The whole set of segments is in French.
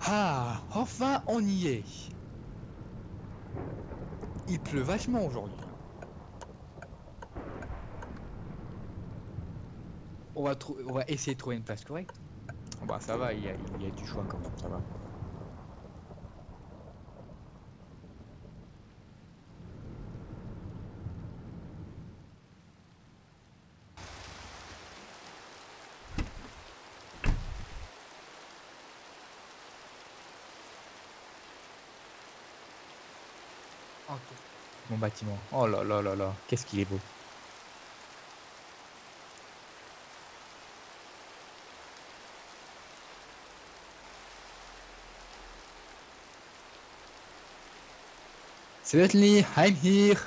Ah, enfin on y est. Il pleut vachement aujourd'hui. On va essayer de trouver une place correcte. Bah ça va, il y a du choix quand même, ça va. Ok. Mon bâtiment. Oh là là là là, qu'est-ce qu'il est beau. Certainly, I'm here.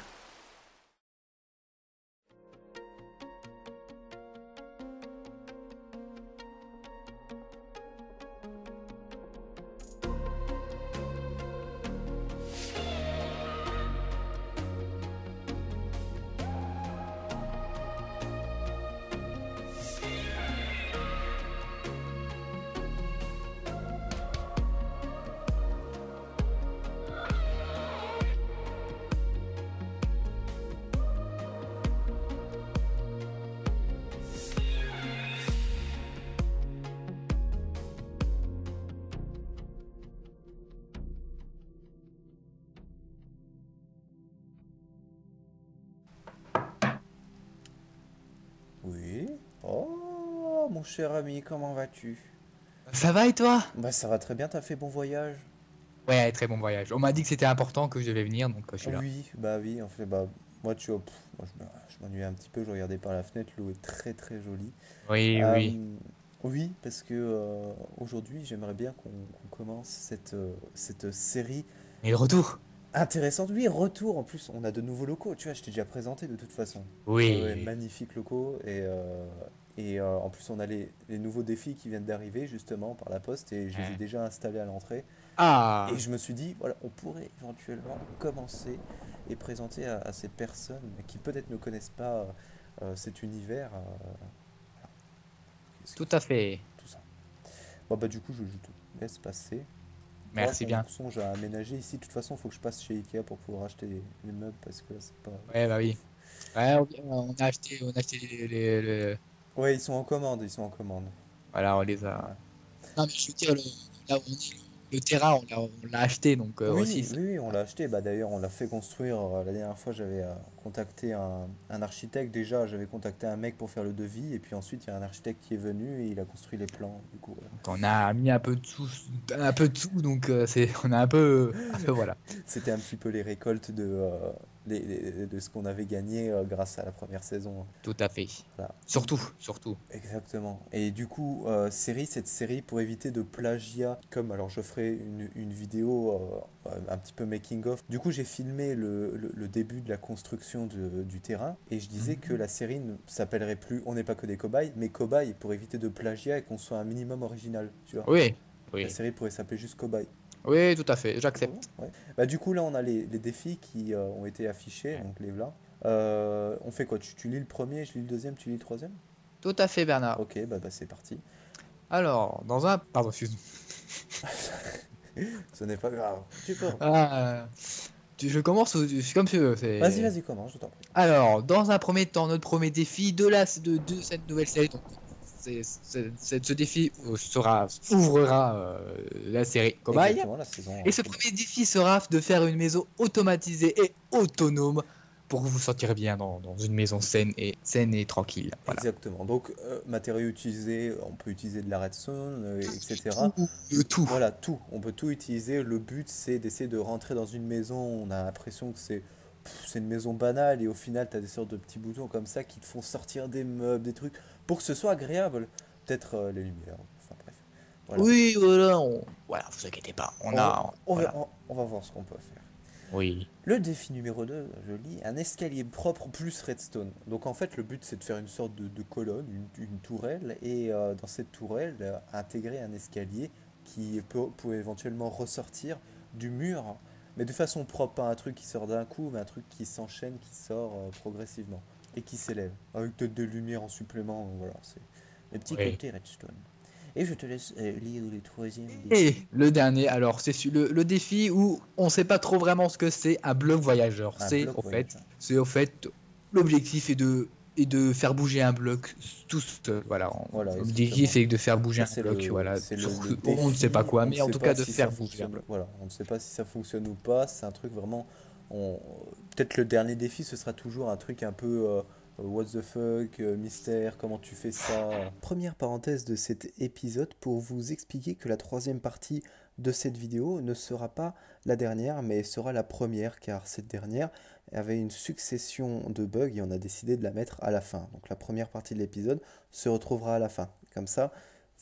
Oui. Oh, mon cher ami, comment vas-tu? Ça va et toi? Bah ça va très bien, t'as fait bon voyage? Ouais, très bon voyage. On m'a dit que c'était important que je devais venir, donc je suis là. Oui, en fait, bah moi tu vois, moi, je m'ennuyais un petit peu, je regardais par la fenêtre, l'eau est très très jolie. Oui, oui. Euh, oui, parce que aujourd'hui j'aimerais bien qu'on commence cette série Et le retour? intéressante. Oui, retour en plus, on a de nouveaux locaux, tu vois, je t'ai déjà présenté de toute façon. Ouais, ouais, Oui. magnifiques locaux et en plus on a les nouveaux défis qui viennent d'arriver justement par la poste et je les ai Hein. déjà installés à l'entrée. Et Ah, je me suis dit, voilà, on pourrait éventuellement commencer et présenter à ces personnes qui peut-être ne connaissent pas cet univers, ce tout qu'il à faut, fait. tout ça. Bon bah du coup je te laisse passer. Faudra Merci qu'on bien. songe à aménager ici. De toute façon, il faut que je passe chez Ikea pour pouvoir acheter les meubles parce que là c'est pas Ouais, bah ouf oui. ouf. Ouais, on a acheté Ouais, ils sont en commande, ils sont en commande. voilà, on les a. Voilà. Non, mais je veux dire, là où on est, le terrain, on l'a acheté, donc aussi, Oui, oui, oui, on l'a acheté. Bah, d'ailleurs, on l'a fait construire. La dernière fois, j'avais contacté un architecte. Déjà, j'avais contacté un mec pour faire le devis. Et puis ensuite, il y a un architecte qui est venu et il a construit les plans. Du coup, voilà. donc on a mis un peu de sous, donc on a un peu voilà. C'était un petit peu les récoltes de ce qu'on avait gagné grâce à la première saison. Tout à fait. Voilà. Surtout, surtout. Exactement. Et du coup, cette série, pour éviter de plagiat, comme alors je ferai une vidéo un petit peu making of. Du coup, j'ai filmé le début de la construction du terrain et je disais que Mhm. la série ne s'appellerait plus On n'est pas que des cobayes, mais cobayes pour éviter de plagiat et qu'on soit un minimum original, tu vois. Oui, La oui, série pourrait s'appeler juste Cobaye. oui, tout à fait, C'est pas bon. j'accepte. Ouais. Bah, du coup, là, on a les défis qui ont été affichés, Ouais. donc les là. On fait quoi? Tu lis le premier, je lis le deuxième, tu lis le troisième? Tout à fait, Bernard. Ok, bah c'est parti. Alors, dans un... Pardon, excuse-moi. Ce n'est pas grave. Tu commences. Ah, je commence c'est comme tu veux. Vas-y, vas-y, commence, je t'en prie. Alors, dans un premier temps, notre premier défi de cette nouvelle série, donc ce défi ouvrira la série Cobaye. Exactement, la saison Et ce Cobaye. premier défi sera de faire une maison automatisée et autonome pour vous sentir bien dans une maison saine et tranquille. Voilà. Exactement. Donc, matériaux utilisés, on peut utiliser de la redstone, Tout, etc. tout. Voilà, tout. On peut tout utiliser. Le but, c'est d'essayer de rentrer dans une maison. On a l'impression que c'est une maison banale et au final, tu as des sortes de petits boutons comme ça qui te font sortir des meubles, des trucs, pour que ce soit agréable. Peut-être les lumières. Enfin bref. Voilà. Oui, voilà, voilà, vous inquiétez pas. Voilà. On va voir ce qu'on peut faire. Oui. Le défi numéro 2, je lis, un escalier propre plus redstone. Donc en fait, le but c'est de faire une sorte de colonne, une tourelle, et dans cette tourelle, intégrer un escalier qui peut éventuellement ressortir du mur, mais de façon propre, pas un truc qui sort d'un coup, mais un truc qui s'enchaîne, qui sort progressivement, et qui s'élève, avec peut-être de lumière en supplément, voilà, c'est les petits Oui. côtés redstone. Et je te laisse lire le troisième défi. Et le dernier, alors c'est le défi où on sait pas trop vraiment ce que c'est un bloc voyageur. Un C'est bloc au fait, voyageur. c'est au fait l'objectif est de faire bouger un bloc tout seul. Voilà, Voilà, exactement. l'objectif est de faire bouger Ça, un bloc. Voilà, c'est sur, le on ne sait pas défi. quoi, On ne mais en sait tout pas cas de si ça faire bouger un fonctionne. bloc. Voilà, on ne sait pas si ça fonctionne ou pas. C'est un truc vraiment. On... Peut-être le dernier défi, ce sera toujours un truc un peu what the fuck, mystère, comment tu fais ça. Première parenthèse de cet épisode pour vous expliquer que la troisième partie de cette vidéo ne sera pas la dernière, mais sera la première, car cette dernière avait une succession de bugs et on a décidé de la mettre à la fin. Donc la première partie de l'épisode se retrouvera à la fin. Comme ça,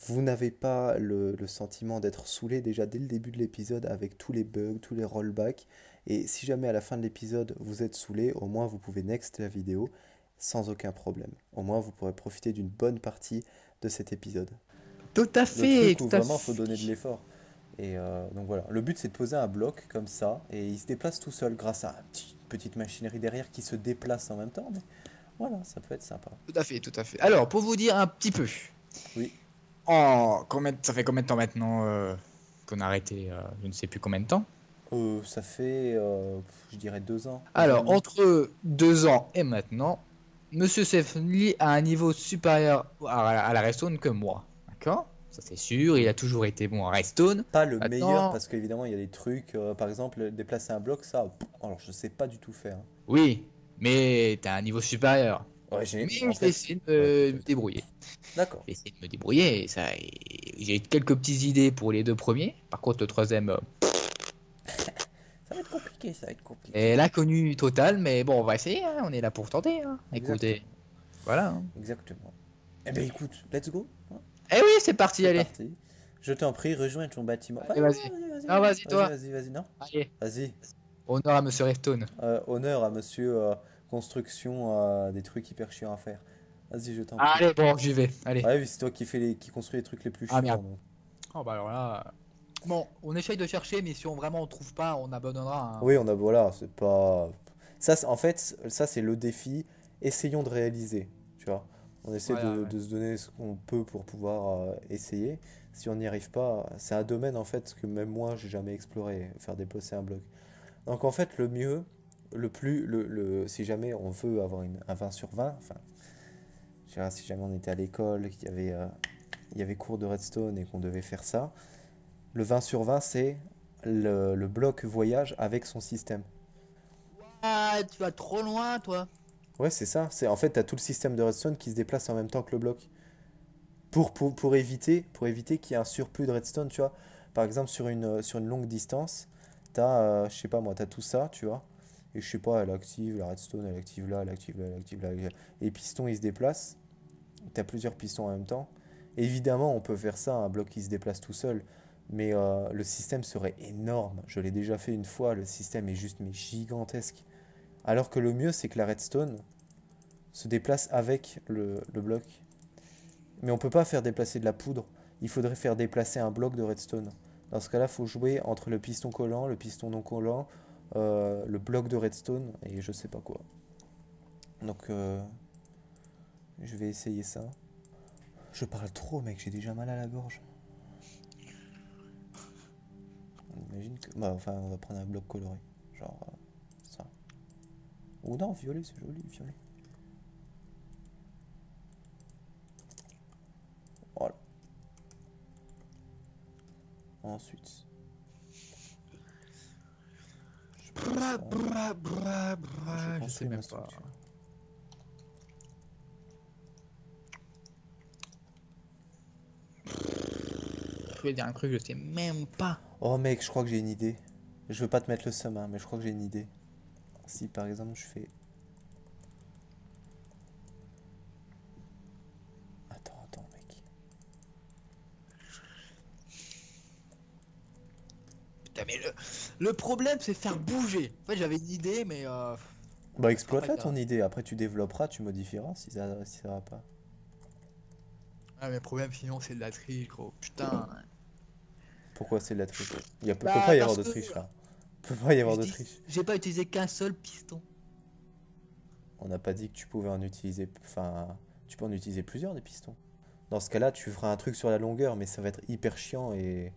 vous n'avez pas le sentiment d'être saoulé déjà dès le début de l'épisode avec tous les bugs, tous les rollbacks. Et si jamais à la fin de l'épisode vous êtes saoulé, au moins vous pouvez next la vidéo sans aucun problème. Au moins vous pourrez profiter d'une bonne partie de cet épisode. Tout à Le fait, truc où tout à vraiment il faut donner de fait. l'effort. Et donc voilà, le but c'est de poser un bloc comme ça et il se déplace tout seul grâce à une petite machinerie derrière qui se déplace en même temps. Mais voilà, ça peut être sympa. Tout à fait, tout à fait. Alors, pour vous dire un petit peu, Oui, ça fait combien de temps maintenant qu'on a arrêté je ne sais plus combien de temps. ça fait, je dirais 2 ans, 2 ans et Alors, demi. entre 2 ans et maintenant, Monsieur Sefli a un niveau supérieur à la Redstone que moi. D'accord? Ça c'est sûr, il a toujours été bon à Redstone. Pas le meilleur Maintenant, parce qu'évidemment il y a des trucs, par exemple déplacer un bloc, ça, alors je sais pas du tout faire. oui, mais t'as un niveau supérieur. Ouais, Mais en je vais fait, essayer ouais, de me peut-être. débrouiller. D'accord. Je vais essayer de me débrouiller. J'ai quelques petites idées pour les deux premiers. Par contre, le troisième, Ça va être compliqué, ça va être compliqué. est l'inconnu total. Mais bon, on va essayer, hein. On est là pour tenter, hein. Écoutez, Exactement, voilà, hein. exactement. Eh ben écoute, let's go, hein. Eh oui, c'est parti, C'est allez. parti. Je t'en prie, rejoins ton bâtiment. Allez, vas-y. Non, vas-y, toi. Vas-y, non? Allez. Vas-y. Honneur à Monsieur Redstone. Honneur à monsieur construction des trucs hyper chiants à faire. Vas-y, je t'en prie. Allez, bon, j'y vais. Allez. Ouais, oui, c'est toi qui construis les trucs les plus Ah chiants. merde. Donc. Oh bah alors là. Bon, on essaye de chercher, mais si on vraiment on trouve pas, on abandonnera, hein. Oui, voilà, c'est pas. Ça, en fait, ça c'est le défi. Essayons de réaliser, tu vois. On essaie Voilà, ouais. de se donner ce qu'on peut pour pouvoir essayer. Si on n'y arrive pas, c'est un domaine en fait que même moi j'ai jamais exploré, faire déplacer un bloc. Donc en fait, le mieux, si jamais on veut avoir un 20 sur 20, enfin, je dirais, si jamais on était à l'école, il y avait cours de Redstone et qu'on devait faire ça, le 20 sur 20, c'est le bloc voyage avec son système. Ah, tu vas trop loin, toi. Ouais, c'est ça. En fait, tu as tout le système de Redstone qui se déplace en même temps que le bloc. Pour éviter qu'il y ait un surplus de Redstone, tu vois. Par exemple, sur une longue distance, tu as, je sais pas moi, tu as tout ça, tu vois. Et je sais pas, elle active, la Redstone, elle active là, elle active là, elle active là. Et les pistons, ils se déplacent. Tu as plusieurs pistons en même temps. Évidemment, on peut faire ça, un bloc qui se déplace tout seul. Mais le système serait énorme. Je l'ai déjà fait une fois, le système est juste mais gigantesque. Alors que le mieux, c'est que la redstone se déplace avec le bloc. Mais on peut pas faire déplacer de la poudre. Il faudrait faire déplacer un bloc de redstone. Dans ce cas-là, il faut jouer entre le piston collant, le piston non collant, le bloc de redstone et je sais pas quoi. Donc, je vais essayer ça. Je parle trop, mec, j'ai déjà mal à la gorge. On imagine que. Bah, enfin, on va prendre un bloc coloré. Genre ça. Ou non, violet, c'est joli, violet. Voilà. Ensuite. Je prends ça. Je Je sais construis ma même pas. structure. Je vais dire un truc, je sais même pas. Oh mec, je crois que j'ai une idée. Je veux pas te mettre le seum, hein, mais je crois que j'ai une idée. Si par exemple je fais. Attends, mec. Putain, mais le problème, c'est faire bouger. En fait, j'avais une idée, mais Bah ça sera pas exploite-la grave. ton idée, après tu développeras, tu modifieras si ça va pas. Ah, mais le problème, sinon, c'est de la triche, gros. Putain. Pourquoi c'est de la triche? Peut Bah, pas y avoir parce de que triche là. Peut pas y avoir je de dis, triche. j'ai pas utilisé qu'un seul piston. On n'a pas dit que tu pouvais en utiliser. Enfin, tu peux en utiliser plusieurs des pistons. Dans ce cas-là, tu feras un truc sur la longueur, mais ça va être hyper chiant et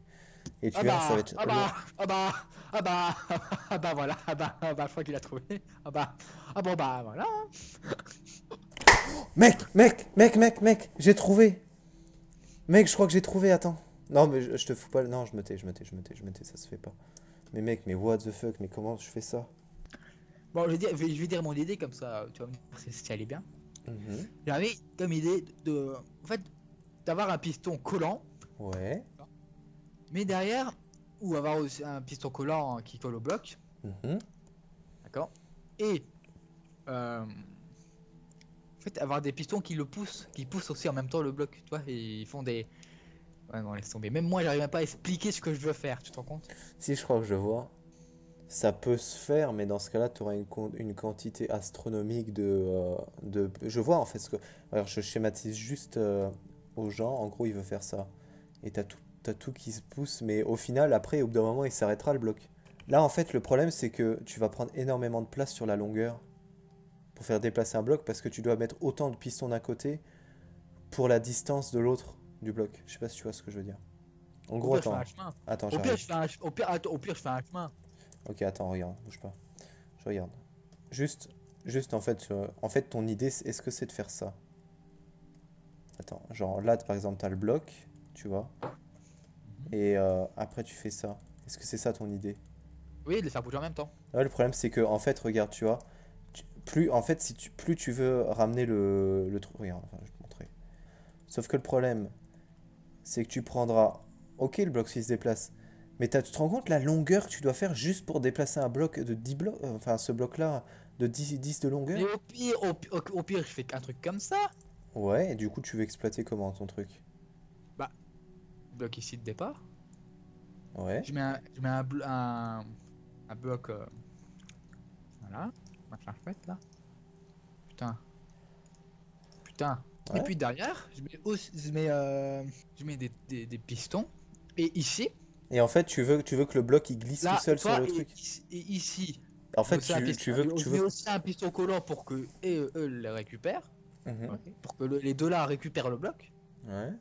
tu Ah verras, ça va bah, être ah long. bah, ah bah, ah bah, ah bah voilà, ah bah, je crois qu'il a trouvé. Ah bah, ah bon bah voilà. Mec, j'ai trouvé. Mec, je crois que j'ai trouvé, attends. Non, mais je te fous pas. Non, je me tais, ça se fait pas. Mais mec, mais what the fuck, mais comment je fais ça? Bon, je vais dire mon idée comme ça, tu vas me dire si elle est bien. Mhm. J'avais comme idée en fait, d'avoir un piston collant, Ouais. mais derrière, ou avoir aussi un piston collant qui colle au bloc, Mhm. d'accord. Et en fait, avoir des pistons qui poussent aussi en même temps le bloc, tu vois, et ils font des. Ouais, non, laisse tomber. Même moi, j'arrive même pas à expliquer ce que je veux faire, tu te rends compte? Si, je crois que je vois. Ça peut se faire, mais dans ce cas-là, tu auras une quantité astronomique de... Je vois en fait ce que... Alors, je schématise juste aux gens. En gros, il veut faire ça. Et t'as tout qui se pousse, mais au final, après, au bout d'un moment, il s'arrêtera le bloc. Là, en fait, le problème, c'est que tu vas prendre énormément de place sur la longueur pour faire déplacer un bloc parce que tu dois mettre autant de pistons d'un côté pour la distance de l'autre du bloc. Je sais pas si tu vois ce que je veux dire. En Au gros, pire, je fais un attends. chemin. Attends, Au pire, j'arrive. je fais un, au pire, attends, au pire, je fais un chemin. Ok, attends, regarde, bouge pas. Je regarde. Juste, juste en fait, ton idée, est-ce que c'est de faire ça? Attends, genre là, par exemple, t'as le bloc, tu vois, Mhm. et après tu fais ça. Est-ce que c'est ça ton idée? Oui, de les faire bouger en même temps. Ouais, le problème, c'est que, en fait, regarde, tu vois, plus, en fait, si tu, plus tu veux ramener le truc, regarde, enfin, je vais te montrer. Sauf que le problème, c'est que tu prendras, ok, le bloc s'il se déplace, mais tu te rends compte la longueur que tu dois faire juste pour déplacer un bloc de 10 blocs, enfin, ce bloc-là, de 10 de Mais longueur? au pire, je fais un truc comme ça. Ouais, et du coup, tu veux exploiter comment ton truc? Bah, bloc ici de départ. Ouais. Je mets un bloc. Voilà. Machin chouette là. Putain, putain. Et Ouais. puis derrière, je mets des pistons. Et ici, Et en fait, tu veux que le bloc il glisse tout là, seul sur toi, le truc. et ici, En je mets fait, aussi un piston, tu je veux mets que... aussi un piston collant pour que eux les récupèrent. Mhm. Ok. Pour que les deux là récupèrent le bloc. Ouais.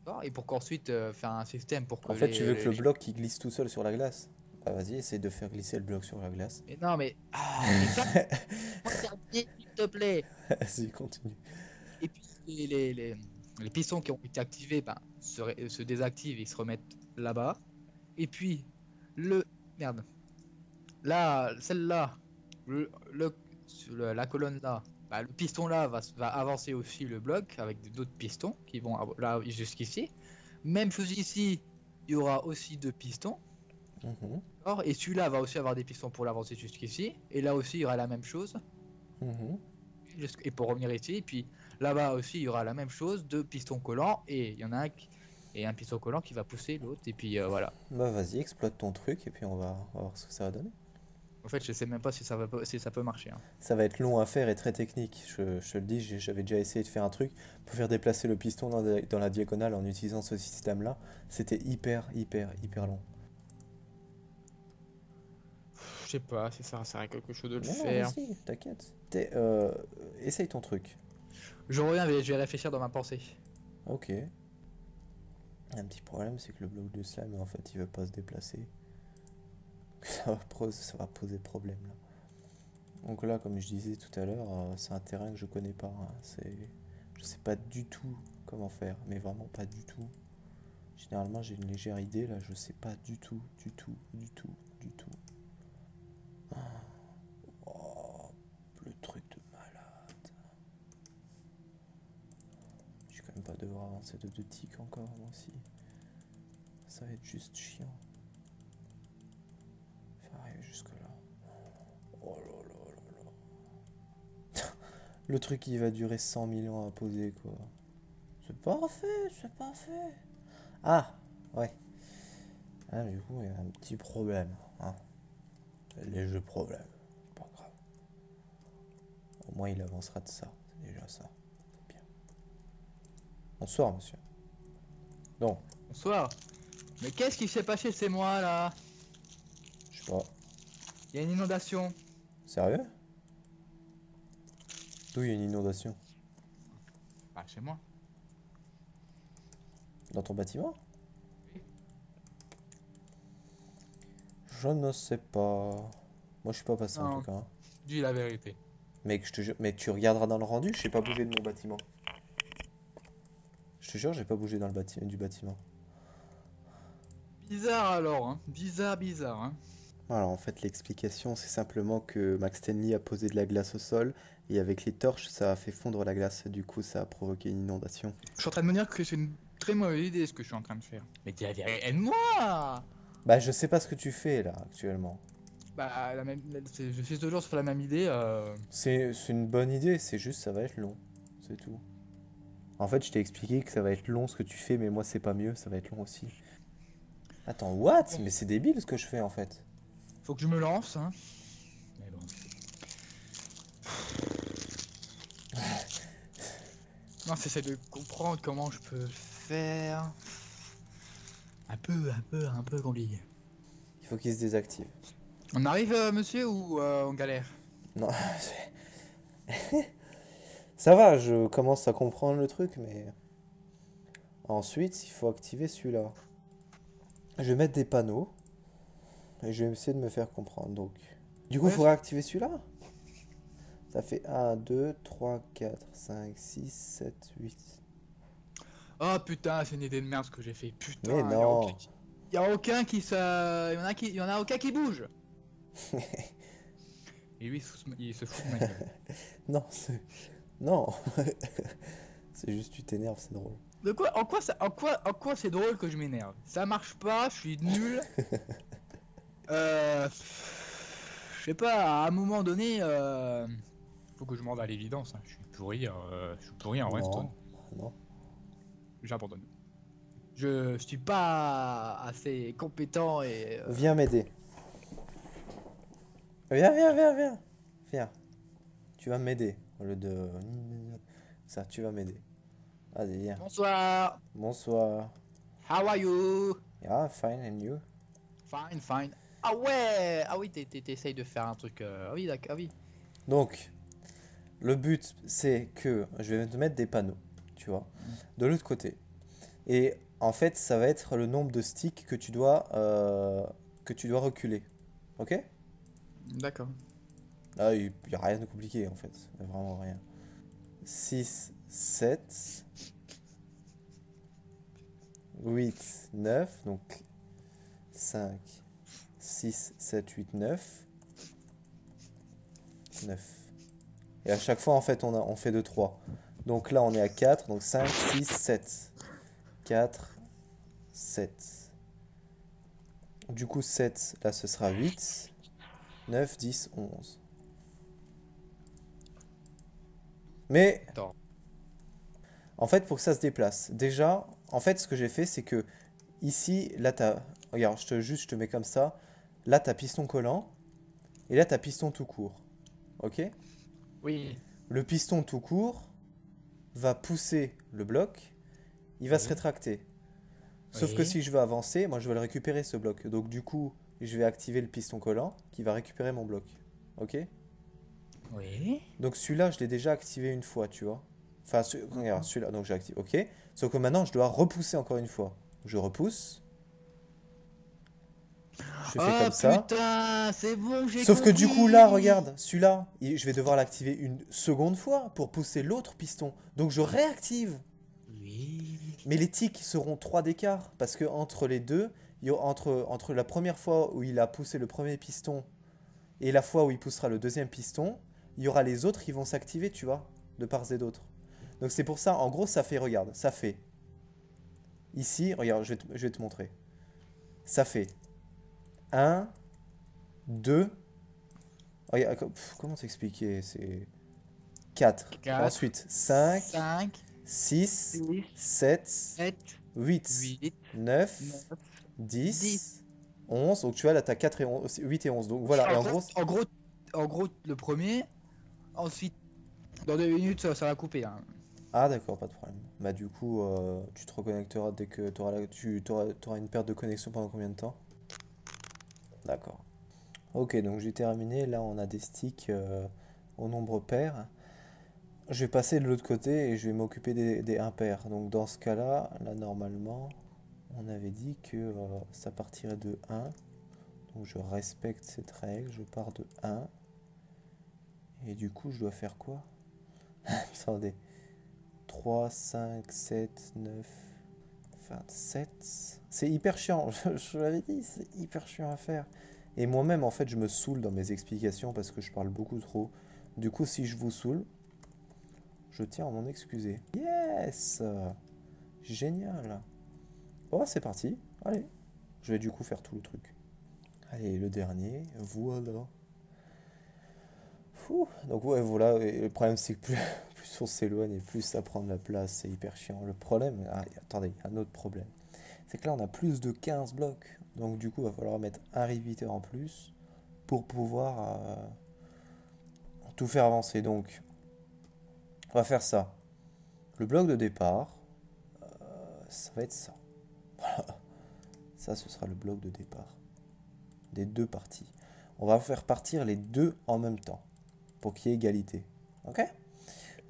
D'accord. Et pour qu'ensuite faire un système pour que En fait, tu veux que le bloc il glisse tout seul sur la glace. Bah vas-y, essaye de faire glisser le bloc sur la glace. Mais non, mais. Ah, mais ça, moi terminer, s'il te plaît. Vas-y, continue. Et puis les pistons qui ont été activés ben, se désactivent et se remettent là-bas. Et puis, le. Merde. Là, celle-là, le, le- la colonne là, bah, le piston là va avancer aussi le bloc avec d'autres pistons qui vont là jusqu'ici. Même chose ici, il y aura aussi deux pistons. Mhm. Or, et celui-là va aussi avoir des pistons pour l'avancer jusqu'ici. Et là aussi, il y aura la même chose. Mhm. Et pour revenir ici, et puis là-bas aussi, il y aura la même chose, deux pistons collants. Et il y en a et un piston collant qui va pousser l'autre. Et puis voilà. Bah vas-y, exploite ton truc et puis on va voir ce que ça va donner. En fait, je sais même pas si si ça peut marcher, hein. Ça va être long à faire et très technique. Je te le dis, j'avais déjà essayé de faire un truc pour faire déplacer le piston dans la diagonale en utilisant ce système-là. C'était hyper long. Je sais pas si ça sert à quelque chose de le Non, non, faire. vas-y, t'inquiète. Essaye ton truc. Je reviens, mais je vais réfléchir dans ma pensée. Ok. Un petit problème, c'est que le bloc de slime, en fait, il veut pas se déplacer. Ça va poser problème là. Donc là, comme je disais tout à l'heure, c'est un terrain que je connais pas, hein. Je sais pas du tout comment faire, mais vraiment pas du tout. Généralement, j'ai une légère idée, là, je sais pas du tout. Oh, le truc de malade. Je vais quand même pas devoir avancer de 2 ticks encore, moi aussi. Ça va être juste chiant. Faire arriver jusque là. Oh là là là là. Le truc il va durer 100 000 ans à poser quoi. C'est pas fait. Ah, ouais. Ah, du coup, il y a un petit problème, hein. Un léger problème. C'est pas grave. Au moins, il avancera de ça. C'est déjà ça. C'est bien. Bonsoir, monsieur. Donc, Bonsoir. Mais qu'est-ce qui s'est passé ces mois là? je sais pas. Il y a une inondation. Sérieux? D'où il y a une inondation? Bah, chez moi. Dans ton bâtiment? Je ne sais pas. Moi, je suis pas passé en tout Non, cas, hein. dis la vérité. Mec, je te jure. Mais tu regarderas dans le rendu, je sais pas bouger de mon bâtiment. Je te jure, j'ai pas bougé dans le du bâtiment. Bizarre alors, hein. Bizarre, bizarre, hein. Alors en fait, l'explication, c'est simplement que Max Stanley a posé de la glace au sol et avec les torches, ça a fait fondre la glace. Du coup, ça a provoqué une inondation. Je suis en train de me dire que c'est une très mauvaise idée ce que je suis en train de faire. Mais dis la vérité, aide-moi. Bah, je sais pas ce que tu fais là actuellement. Bah, je suis toujours sur la même idée. C'est une bonne idée, c'est juste ça va être long. C'est tout. En fait, je t'ai expliqué que ça va être long ce que tu fais, mais moi, c'est pas mieux, ça va être long aussi. Attends, what? Bon, Mais c'est débile ce que je fais en fait. faut que je me lance, hein. Mais bon. Non, j'essaie de comprendre comment je peux le faire. Un peu compliqué. Il faut qu'il se désactive. On arrive, monsieur, ou on galère? Non, ça va, je commence à comprendre le truc, mais ensuite, il faut activer celui-là. Je vais mettre des panneaux et je vais essayer de me faire comprendre. Donc, du coup, il Ouais. faudra activer celui-là. Ça fait 1, 2, 3, 4, 5, 6, 7, 8. Oh putain, c'est une idée de merde ce que j'ai fait. Mais Putain, non. y a aucun qui se. Y en a aucun qui bouge. Et lui, il se fout de ma gueule. Non, non. C'est juste tu t'énerves, c'est drôle. De quoi, en quoi c'est drôle que je m'énerve? Ça marche pas, je suis nul. Je sais pas, à un moment donné, faut que je m'en à l'évidence, hein. Je suis pourri en redstone. Non, non. J'abandonne. Je suis pas assez compétent et. Viens m'aider. Viens, viens, viens, viens. Viens. Tu vas m'aider. Au lieu de... Ça, tu vas m'aider. Vas-y, viens. Bonsoir. Bonsoir. How are you? Yeah, fine, and you? Fine, fine. Ah ouais! Ah oui, t'essayes de faire un truc. Ah oui, d'accord, ah oui. Donc, le but, c'est que je vais te mettre des panneaux, tu vois, de l'autre côté. Et en fait, ça va être le nombre de sticks que tu dois reculer. Ok? D'accord. Ah, il n'y a rien de compliqué, en fait. Il y a vraiment rien. 6, 7, 8, 9. Donc, 5, 6, 7, 8, 9. 9. Et à chaque fois, en fait, on fait de 3. Donc là, on est à 4. Donc 5, 6, 7. 4, 7. Du coup, 7, là, ce sera 8. 9, 10, 11. Mais, Attends. en fait, pour que ça se déplace, déjà, en fait, ce que j'ai fait, c'est que ici, là, t'as... Regarde, je te mets comme ça. Là, t'as piston collant. Et là, t'as piston tout court. Ok? Oui. Le piston tout court va pousser le bloc. Il va se Oui. rétracter. Sauf que Oui. si je veux avancer, moi je veux le récupérer ce bloc. Donc du coup, je vais activer le piston collant qui va récupérer mon bloc. Ok? Oui. Donc celui-là, je l'ai déjà activé une fois, tu vois. Enfin, regarde, celui-là, donc j'ai activé. Ok? Sauf que maintenant, je dois repousser encore une fois. Je repousse. Je fais Ah comme ça. putain, c'est bon, j'ai Sauf que du coup, là, compris. regarde, celui-là, je vais devoir l'activer une seconde fois pour pousser l'autre piston. Donc je réactive. Oui. Mais les tics seront 3 d'écart parce que entre les deux, entre la première fois où il a poussé le premier piston et la fois où il poussera le deuxième piston, il y aura les autres qui vont s'activer, tu vois, de part et d'autre. Donc c'est pour ça, en gros, ça fait, regarde, ça fait. Ici, regarde, je vais te montrer. Ça fait 1, 2. Regarde, comment t'expliquer? C'est 4. 4, Ensuite, 5, 5, 6, 6, 7, 7, 8, 8, 9, 9, 10. 10, 11. Donc tu vois, là, t'as 4 et 11, 8 et 11. Donc voilà, et en gros... En gros, le premier. Ensuite, dans 2 minutes, ça va couper, hein. Ah d'accord, pas de problème. Bah du coup, tu te reconnecteras dès que t'auras une perte de connexion pendant combien de temps? D'accord. Ok, donc j'ai terminé. Là, on a des sticks au nombre pair. je vais passer de l'autre côté et je vais m'occuper des impairs. Donc dans ce cas-là, là normalement, on avait dit que ça partirait de 1. Donc je respecte cette règle, je pars de 1. Et du coup, je dois faire quoi? Attendez. 3, 5, 7, 9, 27. C'est hyper chiant, je l'avais dit, c'est hyper chiant à faire. Et moi-même, en fait, je me saoule dans mes explications parce que je parle beaucoup trop. Du coup, si je vous saoule, je tiens à m'en excuser. Yes! Génial! Oh, c'est parti. Allez, je vais du coup faire tout le truc. Allez, le dernier, voilà. Fou. Donc ouais, voilà, et le problème c'est que plus on s'éloigne et plus ça prend de la place, c'est hyper chiant. Le problème, attendez, il y a un autre problème. C'est que là on a plus de 15 blocs. Donc du coup il va falloir mettre un repeater en plus pour pouvoir tout faire avancer. Donc on va faire ça. Le bloc de départ, ça va être ça. Voilà. Ça ce sera le bloc de départ des deux parties. On va faire partir les deux en même temps pour qu'il y ait égalité. Ok?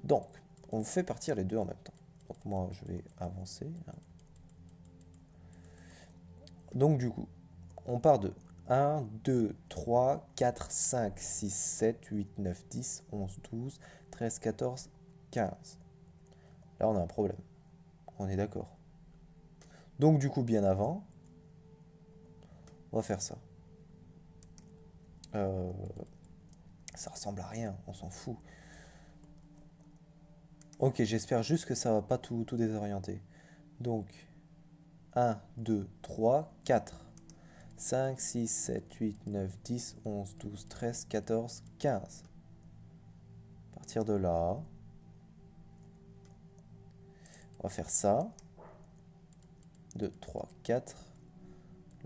Donc, on fait partir les deux en même temps. Donc moi, je vais avancer. Donc du coup, on part de 1, 2, 3, 4, 5, 6, 7, 8, 9, 10, 11, 12, 13, 14, 15. Là, on a un problème. On est d'accord. Donc du coup, bien avant, on va faire ça. Ça ressemble à rien, on s'en fout. Ok, j'espère juste que ça va pas tout désorienter. Donc, 1, 2, 3, 4, 5, 6, 7, 8, 9, 10, 11, 12, 13, 14, 15. À partir de là, on va faire ça. 2, 3, 4.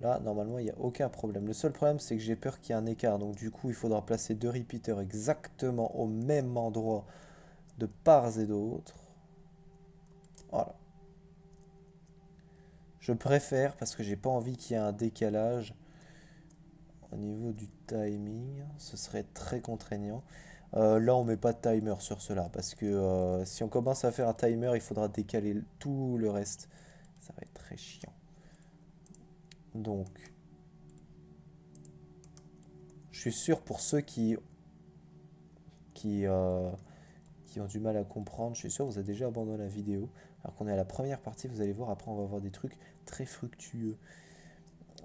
Là, normalement, il n'y a aucun problème. Le seul problème, c'est que j'ai peur qu'il y ait un écart. Donc, du coup, il faudra placer deux repeaters exactement au même endroit de part et d'autre. Voilà. Je préfère parce que j'ai pas envie qu'il y ait un décalage au niveau du timing. Ce serait très contraignant. Là, on met pas de timer sur cela parce que si on commence à faire un timer, il faudra décaler tout le reste. Ça va être très chiant. Donc, je suis sûr pour ceux qui ont du mal à comprendre, je suis sûr que vous avez déjà abandonné la vidéo. Alors qu'on est à la première partie, vous allez voir, après on va voir des trucs très fructueux.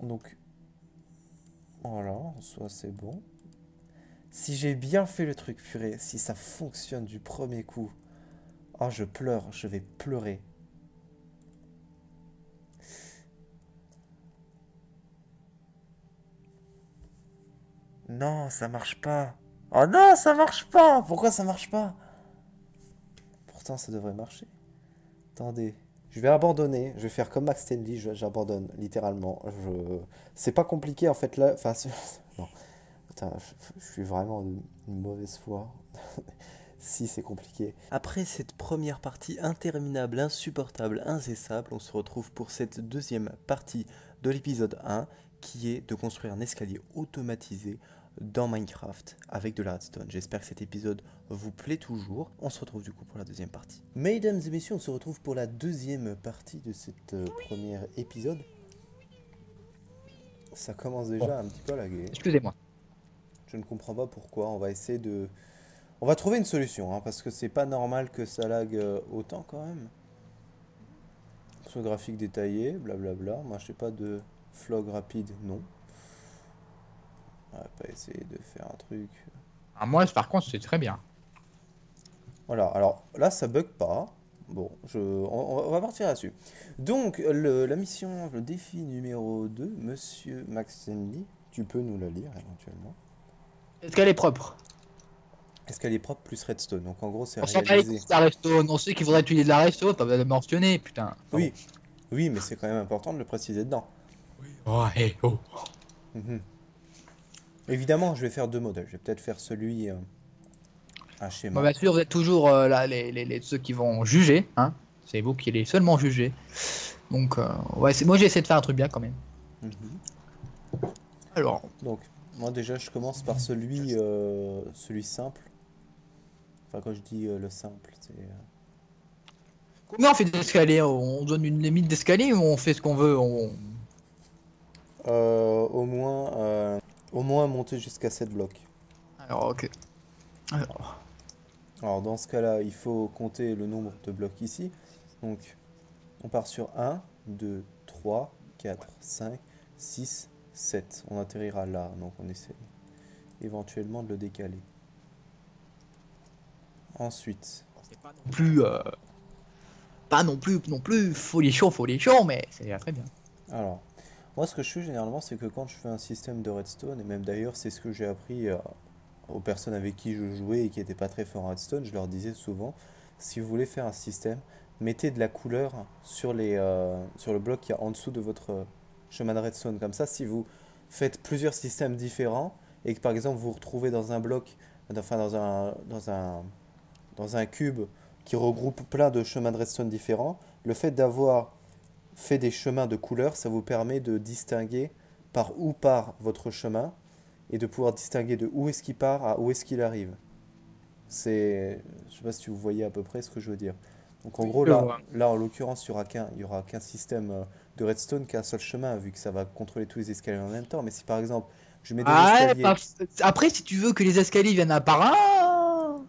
Donc, voilà, en soi c'est bon. Si j'ai bien fait le truc, purée, si ça fonctionne du premier coup, oh je pleure, je vais pleurer. Non, ça marche pas. Oh non, ça marche pas. Pourquoi ça marche pas? Pourtant, ça devrait marcher. Attendez, je vais abandonner. Je vais faire comme Max Stanley. J'abandonne littéralement. C'est pas compliqué en fait là. Enfin, non. Putain, je suis vraiment d'une mauvaise foi. Si, c'est compliqué. Après cette première partie interminable, insupportable, incessable, on se retrouve pour cette deuxième partie de l'épisode 1 qui est de construire un escalier automatisé dans Minecraft avec de la redstone. J'espère que cet épisode vous plaît toujours. On se retrouve du coup pour la deuxième partie. Mesdames et messieurs, on se retrouve pour la deuxième partie de cet premier épisode. Ça commence déjà un petit peu à laguer. Excusez-moi. Je ne comprends pas pourquoi. On va essayer de... On va trouver une solution, hein, parce que c'est pas normal que ça lag autant quand même. Son graphique détaillé, blablabla. Moi, je sais pas de vlog rapide, non. On va pas essayer de faire un truc. Ah, moi, par contre, c'est très bien. Voilà, alors là, ça bug pas. Bon, on va partir là-dessus. Donc, la mission, le défi numéro 2, Monsieur Max Stanley, tu peux nous la lire éventuellement. Est-ce qu'elle est propre? Est-ce qu'elle est propre plus redstone? Donc, en gros, c'est On s'en bat les couilles réalisé. de la redstone. On sait qu'il faudrait utiliser de la redstone, pas besoin de le mentionner, putain. Enfin, bon. Oui, oui, mais c'est quand même important de le préciser dedans. Oh, hey, oh. Mhm. Évidemment, je vais faire deux modèles. Je vais peut-être faire celui, un Bon, schéma. bien sûr, vous êtes toujours là, ceux qui vont juger, hein. C'est vous qui allez seulement juger. Donc, ouais, moi j'ai essayé de faire un truc bien quand même. Mhm. Alors, Donc, moi déjà, je commence par celui simple. Enfin, quand je dis le simple, c'est... Combien on fait d'escalier? On donne une limite d'escalier ou on fait ce qu'on veut? Euh, au moins, euh, au moins monter jusqu'à 7 blocs. Alors, ok. Alors, Alors dans ce cas-là, il faut compter le nombre de blocs ici. Donc on part sur 1, 2, 3, 4, 5, 6, 7. On atterrira là, donc on essaie éventuellement de le décaler. Ensuite, c'est pas non plus faut les chaud, mais c'est déjà très bien. alors, moi ce que je fais généralement, c'est que quand je fais un système de redstone, et même d'ailleurs c'est ce que j'ai appris aux personnes avec qui je jouais et qui n'étaient pas très forts en redstone, je leur disais souvent, si vous voulez faire un système, mettez de la couleur sur le bloc qui est en dessous de votre chemin de redstone. Comme ça, si vous faites plusieurs systèmes différents et que par exemple vous vous retrouvez dans un bloc, enfin dans un cube qui regroupe plein de chemins de redstone différents, le fait d'avoir fait des chemins de couleur, ça vous permet de distinguer par où part votre chemin et de pouvoir distinguer de où est-ce qu'il part à où est-ce qu'il arrive. Je sais pas si vous voyez à peu près ce que je veux dire. Donc en Oui, gros je vois. là en l'occurrence il y aura qu'un système de redstone qu'un seul chemin vu que ça va contrôler tous les escaliers en même temps. Mais si par exemple je mets des Ah, ouais, escaliers après, si tu veux que les escaliers viennent un par un.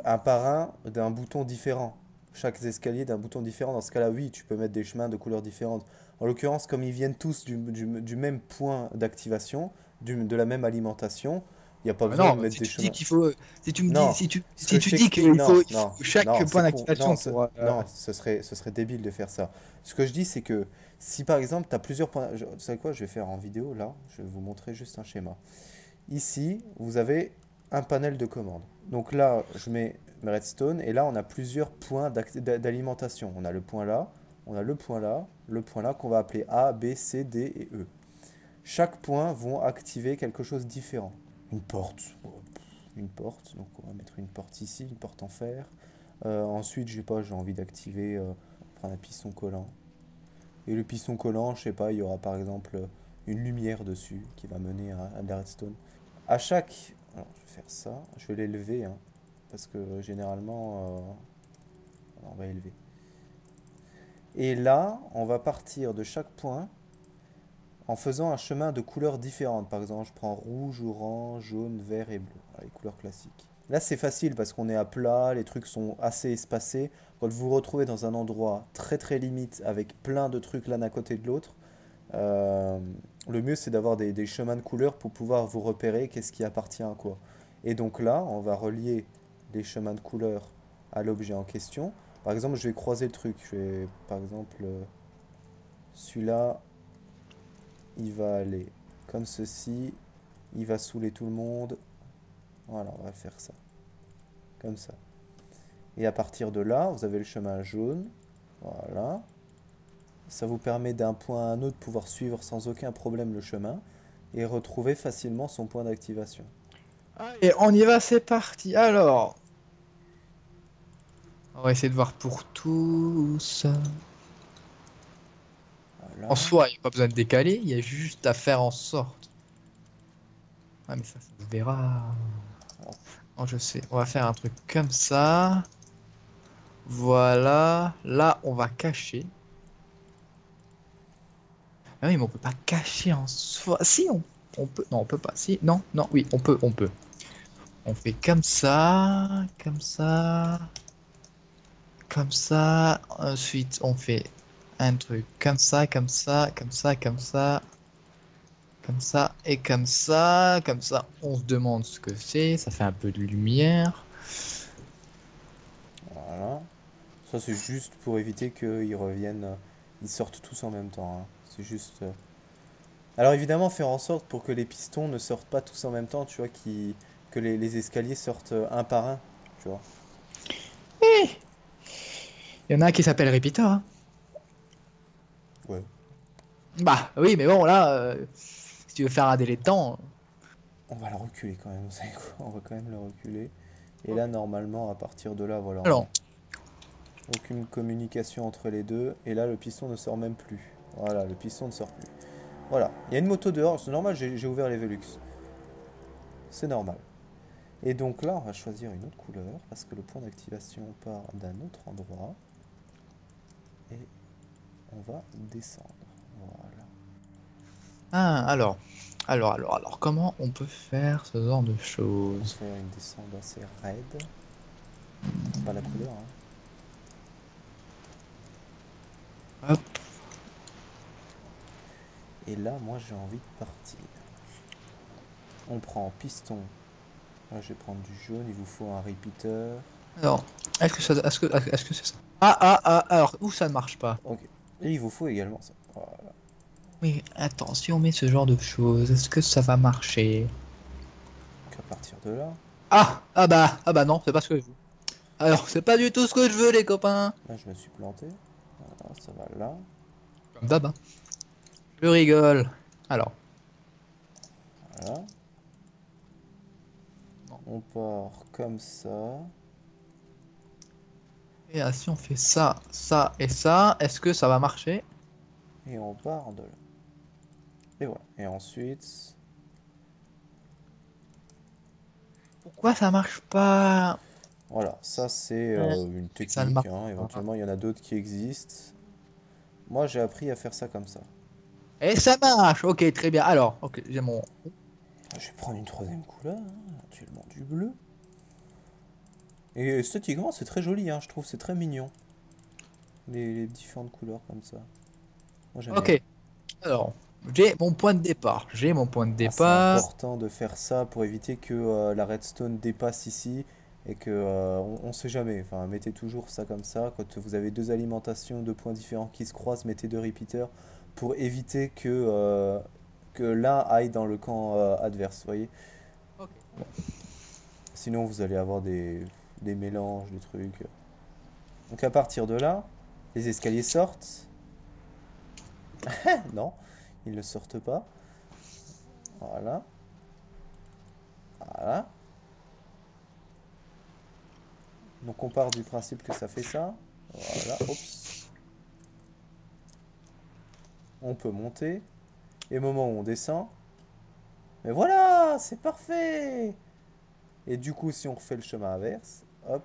un par un d'un bouton différent. Chaque escalier d'un bouton différent. Dans ce cas-là, oui, tu peux mettre des chemins de couleurs différentes. En l'occurrence, comme ils viennent tous du même point d'activation, de la même alimentation, il n'y a pas Ah besoin de non, mettre si des tu dis chemins. qu'il faut, si tu me dis, Non, ce que si je tu dis t'explique, non, il faut non, chaque non, point c'est con, d'activation pour. non, ce serait débile de faire ça. Ce que je dis, c'est que si par exemple, tu as plusieurs points, tu sais quoi, je vais faire en vidéo là, je vais vous montrer juste un schéma. Ici, vous avez un panel de commandes. Donc là, je mets mes redstone et là, on a plusieurs points d'alimentation. On a le point là, on a le point là qu'on va appeler A, B, C, D et E. Chaque point vont activer quelque chose de différent. Une porte, bon, une porte, donc on va mettre une porte ici, une porte en fer. Ensuite, je sais pas, j'ai envie d'activer, prendre un piston collant. Et le piston collant, je sais pas, il y aura par exemple une lumière dessus qui va mener à de la redstone. À chaque... Alors, je vais faire ça. Je vais l'élever, hein, parce que généralement, on va élever. Et là, on va partir de chaque point en faisant un chemin de couleurs différentes. Par exemple, je prends rouge, orange, jaune, vert et bleu. Voilà, les couleurs classiques. Là, c'est facile parce qu'on est à plat, les trucs sont assez espacés. Quand vous vous retrouvez dans un endroit très très limite avec plein de trucs l'un à côté de l'autre, euh, le mieux c'est d'avoir des chemins de couleurs pour pouvoir vous repérer qu'est-ce qui appartient à quoi. Et donc là, on va relier les chemins de couleurs à l'objet en question. Par exemple, je vais croiser le truc. Je vais, par exemple, celui-là, il va aller comme ceci. Il va saouler tout le monde. Voilà, on va faire ça. Comme ça. Et à partir de là, vous avez le chemin jaune. Voilà. Ça vous permet d'un point à un autre de pouvoir suivre sans aucun problème le chemin et retrouver facilement son point d'activation. Et on y va, c'est parti. Alors, on va essayer de voir pour tous. En Voilà. soi, il n'y a pas besoin de décaler, il y a juste à faire en sorte. Ah, mais ça se verra. Alors, Oh, je sais. On va faire un truc comme ça. Voilà. Là, on va cacher. Ah oui, mais on peut pas cacher en soi. Si, on peut. Non, on peut pas. Si, non, non, oui, on peut. On fait comme ça, comme ça, comme ça. Ensuite, on fait un truc comme ça, comme ça, comme ça, comme ça, comme ça et comme ça. Comme ça, on se demande ce que c'est. Ça fait un peu de lumière. voilà. Ça, c'est juste pour éviter qu'ils reviennent, ils sortent tous en même temps, hein. C'est juste. Alors, évidemment, faire en sorte pour que les pistons ne sortent pas tous en même temps, tu vois, que les escaliers sortent un par un, tu vois. Il y en a un qui s'appelle Repeater, hein. Ouais. Bah oui, mais bon, là, si tu veux faire un délai de temps. On va le reculer quand même, vous savez quoi? On va quand même le reculer. Et là, normalement, à partir de là, voilà, on a Alors, aucune communication entre les deux. Et là, le piston ne sort même plus. Voilà, le piston ne sort plus. Voilà, il y a une moto dehors, c'est normal, j'ai ouvert les Velux. C'est normal. Et donc là, on va choisir une autre couleur parce que le point d'activation part d'un autre endroit. Et on va descendre. Voilà. Ah, alors, comment on peut faire ce genre de On va choses? faire une descente assez raide. Pas la couleur, hein. Hop, Et là, moi, j'ai envie de partir. On prend piston. Moi, je vais prendre du jaune. Il vous faut un repeater. alors, est-ce que c'est ça? Alors, où ça ne marche pas? Ok. Et il vous faut également ça. Voilà. Oui, attends, si on met ce genre de choses, est-ce que ça va marcher? Donc à partir de là, Ah bah non, c'est pas ce que je veux. Alors, c'est pas du tout ce que je veux, les copains. là, je me suis planté. Voilà, ça va là. Comme d'hab, hein. Je rigole. Alors, Voilà. non. On part comme ça. Et là, si on fait ça, ça et ça, est-ce que ça va marcher? Et on part de là. Et voilà. Et ensuite, Pourquoi ça marche pas? voilà. Ça, c'est une Ça ne technique, marche hein. pas. Éventuellement, il y en a d'autres qui existent. Moi, j'ai appris à faire ça comme ça. Et ça marche. Ok, très bien. Alors, ok, j'ai mon. Je vais prendre une troisième couleur, hein, éventuellement du bleu. Et esthétiquement, c'est très joli, hein, je trouve, c'est très mignon. Les différentes couleurs comme ça. Moi, j'aime bien. Ok. Alors, j'ai mon point de départ. J'ai mon point de Ah, c'est départ. important de faire ça pour éviter que la redstone dépasse ici et que on sait jamais. Enfin, mettez toujours ça comme ça. Quand vous avez deux alimentations, deux points différents qui se croisent, mettez deux repeaters pour éviter que l'un aille dans le camp adverse, vous voyez. Ok. Sinon, vous allez avoir des mélanges, des trucs. Donc à partir de là, les escaliers sortent. Non, ils ne sortent pas. Voilà. Voilà. Donc on part du principe que ça fait ça. Voilà. Oups. On peut monter. Et au moment où on descend. Mais voilà, c'est parfait. Et du coup, si on refait le chemin inverse, hop.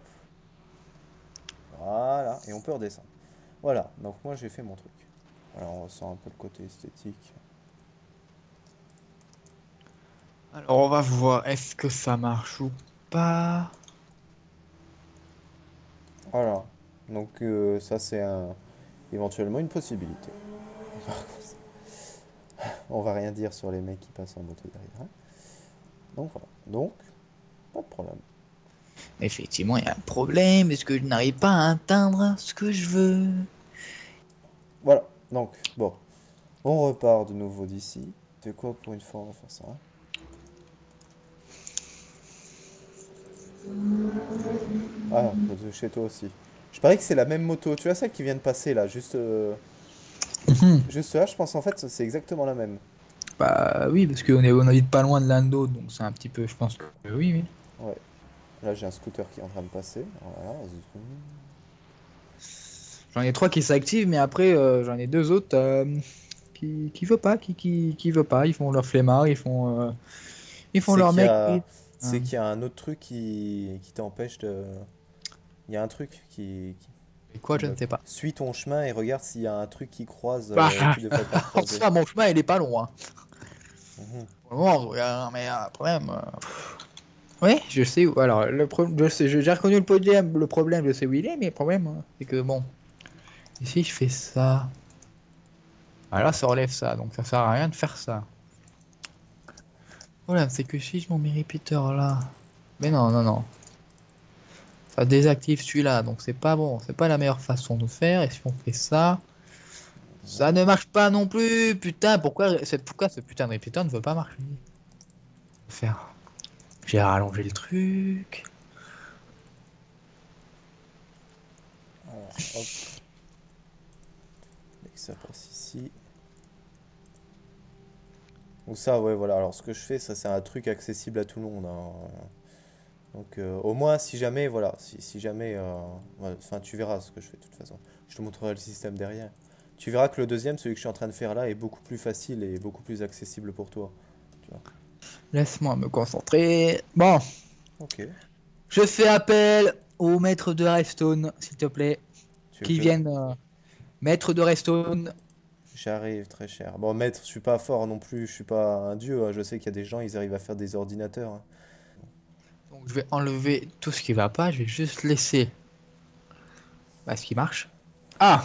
Voilà. Et on peut redescendre. Voilà. Donc moi, j'ai fait mon truc. Alors on ressent un peu le côté esthétique. Alors, on va voir. Est-ce que ça marche ou pas? Voilà. Donc ça, c'est éventuellement une possibilité. On va rien dire sur les mecs qui passent en moto derrière, hein. Donc voilà. Donc, pas de problème. Effectivement, il y a un problème. Est-ce que je n'arrive pas à atteindre ce que je veux? Voilà. Donc, bon. On repart de nouveau d'ici. C'est quoi pour une fois, on va faire ça, hein. Ah, de chez toi aussi. Je parie que c'est la même moto. Tu vois celle qui vient de passer là, Mhm. juste là, je pense en fait c'est exactement la même. Bah oui, parce on habite pas loin de l'un de l'autre, donc c'est un petit peu, je pense que oui, oui. Ouais. Là j'ai un scooter qui est en train de passer. Voilà. Zoom. J'en ai trois qui s'activent, mais après j'en ai deux autres qui veulent pas, qui veulent pas. Ils font leur flemmard, ils font C'est leur qu'il y mec. a, c'est Hein. qu'il y a un autre truc qui t'empêche de. Il y a un truc Et quoi, qui je ne bloque. sais pas. Suis ton chemin et regarde s'il y a un truc qui croise Bah, qui devrait pas en croiser. soi, mon chemin, il est pas loin. Mhm. Pour le moment, je regarde, mais problème. Oui, je sais où. Alors, je sais, j'ai reconnu le problème, je sais où il est, mais le problème, c'est que bon, ici, je fais ça. Ah là, ça relève ça, donc ça sert à rien de faire ça. Le problème, c'est que si je mets mes repeaters là. Mais non, non, non. Ça désactive celui-là, donc c'est pas bon. C'est pas la meilleure façon de faire. Et si on fait ça, ça ne marche pas non plus. Putain, pourquoi ce putain de repeater ne veut pas marcher? Faire. J'ai rallongé le truc. Alors, hop. Et que ça passe ici. Donc ça, ouais, voilà. Alors ce que je fais, ça c'est un truc accessible à tout le monde, hein. Donc au moins, si jamais, voilà, si jamais, ouais, enfin tu verras ce que je fais de toute façon. Je te montrerai le système derrière. Tu verras que le deuxième, celui que je suis en train de faire là, est beaucoup plus facile et beaucoup plus accessible pour toi. Tu vois. Laisse-moi me concentrer. Bon. Ok. Je fais appel au maître de Redstone, s'il te plaît, Tu veux qui que vienne. Maître de Redstone. J'arrive, très cher. Bon, maître, je suis pas fort non plus, je suis pas un dieu, hein. Je sais qu'il y a des gens, ils arrivent à faire des ordinateurs, hein. Donc je vais enlever tout ce qui va pas. Je vais juste laisser ce qui marche. Ah!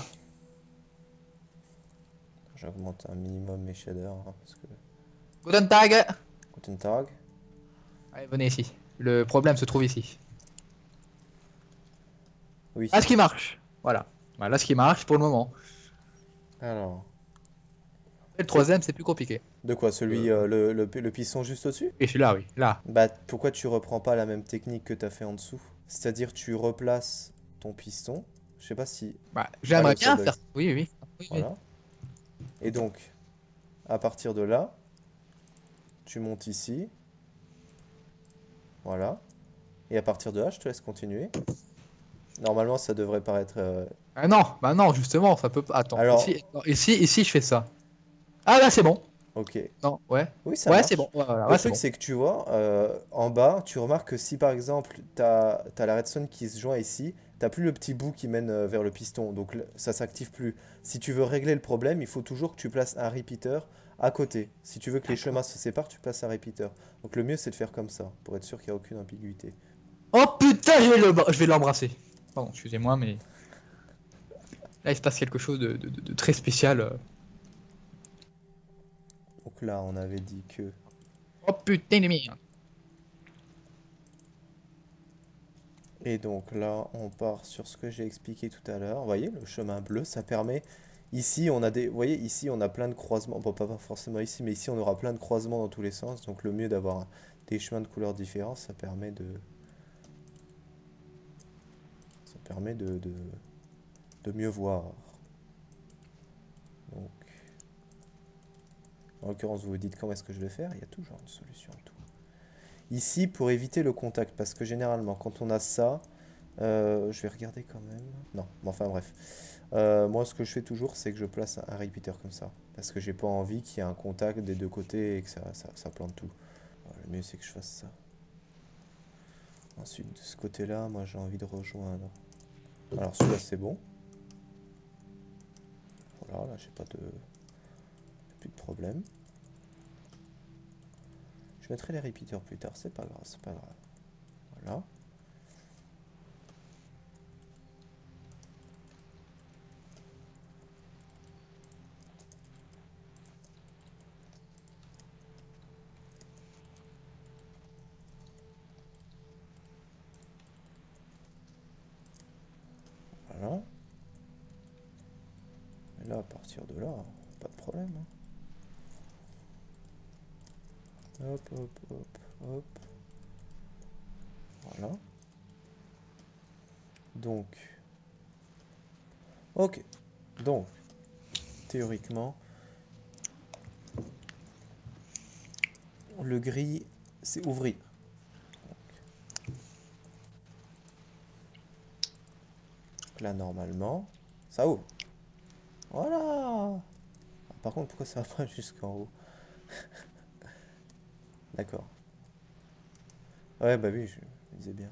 J'augmente un minimum mes shaders, hein, parce que... Guten Tag! Guten Tag. Allez, venez ici. Le problème se trouve ici. Oui. Là, ce qui marche. Voilà. Voilà ce qui marche pour le moment. Alors... Et le c'est- troisième, c'est plus compliqué. De quoi? Celui, Euh, le piston juste au-dessus? Et celui-là, oui. Là. Bah, pourquoi tu reprends pas la même technique que t'as fait en dessous? C'est-à-dire, tu replaces ton piston. Je sais pas si... Ah, J'aimerais l'autre, ça bien bug. faire. Oui, oui. Oui, oui. Voilà. Et donc, à partir de là, tu montes ici. Voilà. Et à partir de là, je te laisse continuer. Normalement, ça devrait paraître... Ah non, bah non, justement, ça peut pas. Attends, Alors, ici, je fais ça. Ah là, c'est bon. ok. Non, ouais. Oui, ça Ouais, c'est bon. marche. Ouais, voilà, Le ouais, c'est truc, bon. c'est que tu vois, en bas, tu remarques que si par exemple, t'as la redstone qui se joint ici, t'as plus le petit bout qui mène vers le piston, donc ça s'active plus. Si tu veux régler le problème, il faut toujours que tu places un repeater à côté. Si tu veux que les chemins se séparent, tu places un repeater. Donc le mieux, c'est de faire comme ça, pour être sûr qu'il n'y a aucune ambiguïté. Oh putain, je vais l'embrasser. Pardon, excusez-moi, mais là, il se passe quelque chose de très spécial. Donc là, on avait dit que... Oh putain de merde. Et donc là, on part sur ce que j'ai expliqué tout à l'heure. Vous voyez, le chemin bleu, ça permet... Ici, on a des... Vous voyez, ici, on a plein de croisements. Bon, pas forcément ici, mais ici, on aura plein de croisements dans tous les sens. Donc le mieux d'avoir des chemins de couleurs différents, ça permet de... Ça permet de mieux voir. Donc, en l'occurrence, vous vous dites comment est-ce que je vais faire. Il y a toujours une solution à tout. Ici, pour éviter le contact, parce que généralement, quand on a ça, je vais regarder quand même. Non, mais enfin bref. Moi, ce que je fais toujours, c'est que je place un repeater comme ça. Parce que j'ai pas envie qu'il y ait un contact des deux côtés et que ça plante tout. Voilà, le mieux, c'est que je fasse ça. Ensuite, de ce côté-là, moi, j'ai envie de rejoindre. Alors, celui-là, c'est bon. Voilà, là, j'ai pas de... plus de problème. Je mettrai les repeaters plus tard, c'est pas grave, c'est pas grave. Voilà. Voilà. Et là, à partir de là, pas de problème, hein. Hop, hop, hop, hop. Voilà. Donc, ok. Donc, théoriquement, le gris, c'est ouvrir. Donc là, normalement, ça ouvre. Voilà. Ah, par contre, pourquoi ça va pas jusqu'en haut? D'accord. Ouais, bah oui, je disais bien.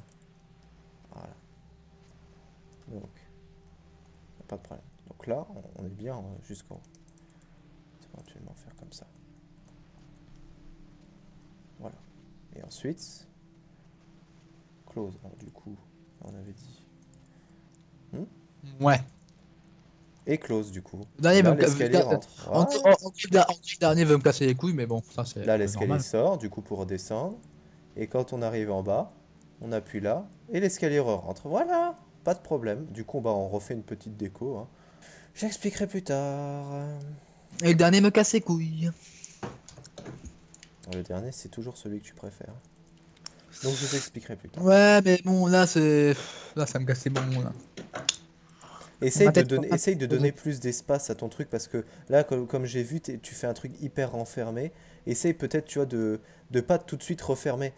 Voilà. Donc, pas de problème. Donc là, on est bien jusqu'en haut. On va éventuellement faire comme ça. Voilà. Et ensuite, close. Alors du coup, on avait dit. Ouais. Et close du coup. Le dernier Et veut là, me l'escalier rentre. Voilà. le dernier veut me casser les couilles, mais bon, ça c'est Là, c'est l'escalier normal. sort, du coup, pour redescendre. Et quand on arrive en bas, on appuie là, et l'escalier rentre. Voilà, pas de problème. Du coup, bah, on refait une petite déco, hein. J'expliquerai plus tard. Et le dernier me casse les couilles. Le dernier, c'est toujours celui que tu préfères. Donc, je vous expliquerai plus tard. Ouais, mais bon, là c'est. Là, ça me casse les bonbons là. Essaye Ma de tête donner, commence à essaye de exploser. donner plus d'espace à ton truc parce que là, comme j'ai vu, tu fais un truc hyper renfermé. Essaye peut-être, tu vois, de pas tout de suite refermer.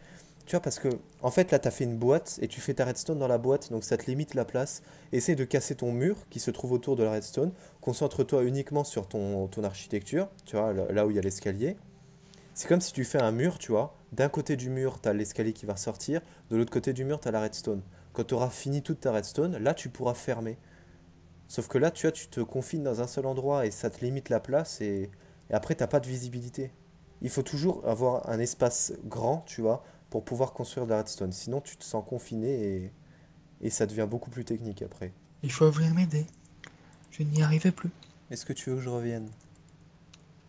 Tu vois, parce que, en fait, là, tu as fait une boîte et tu fais ta redstone dans la boîte, donc ça te limite la place. Essaye de casser ton mur qui se trouve autour de la redstone. Concentre-toi uniquement sur ton architecture, tu vois, là où il y a l'escalier. C'est comme si tu fais un mur, tu vois. D'un côté du mur, tu as l'escalier qui va ressortir. De l'autre côté du mur, tu as la redstone. Quand tu auras fini toute ta redstone, là, tu pourras fermer. Sauf que là, tu vois, tu te confines dans un seul endroit et ça te limite la place et après, t'as pas de visibilité. Il faut toujours avoir un espace grand, tu vois, pour pouvoir construire de la redstone. Sinon, tu te sens confiné et ça devient beaucoup plus technique après. Il faut venir m'aider. Je n'y arrivais plus. Est-ce que tu veux que je revienne?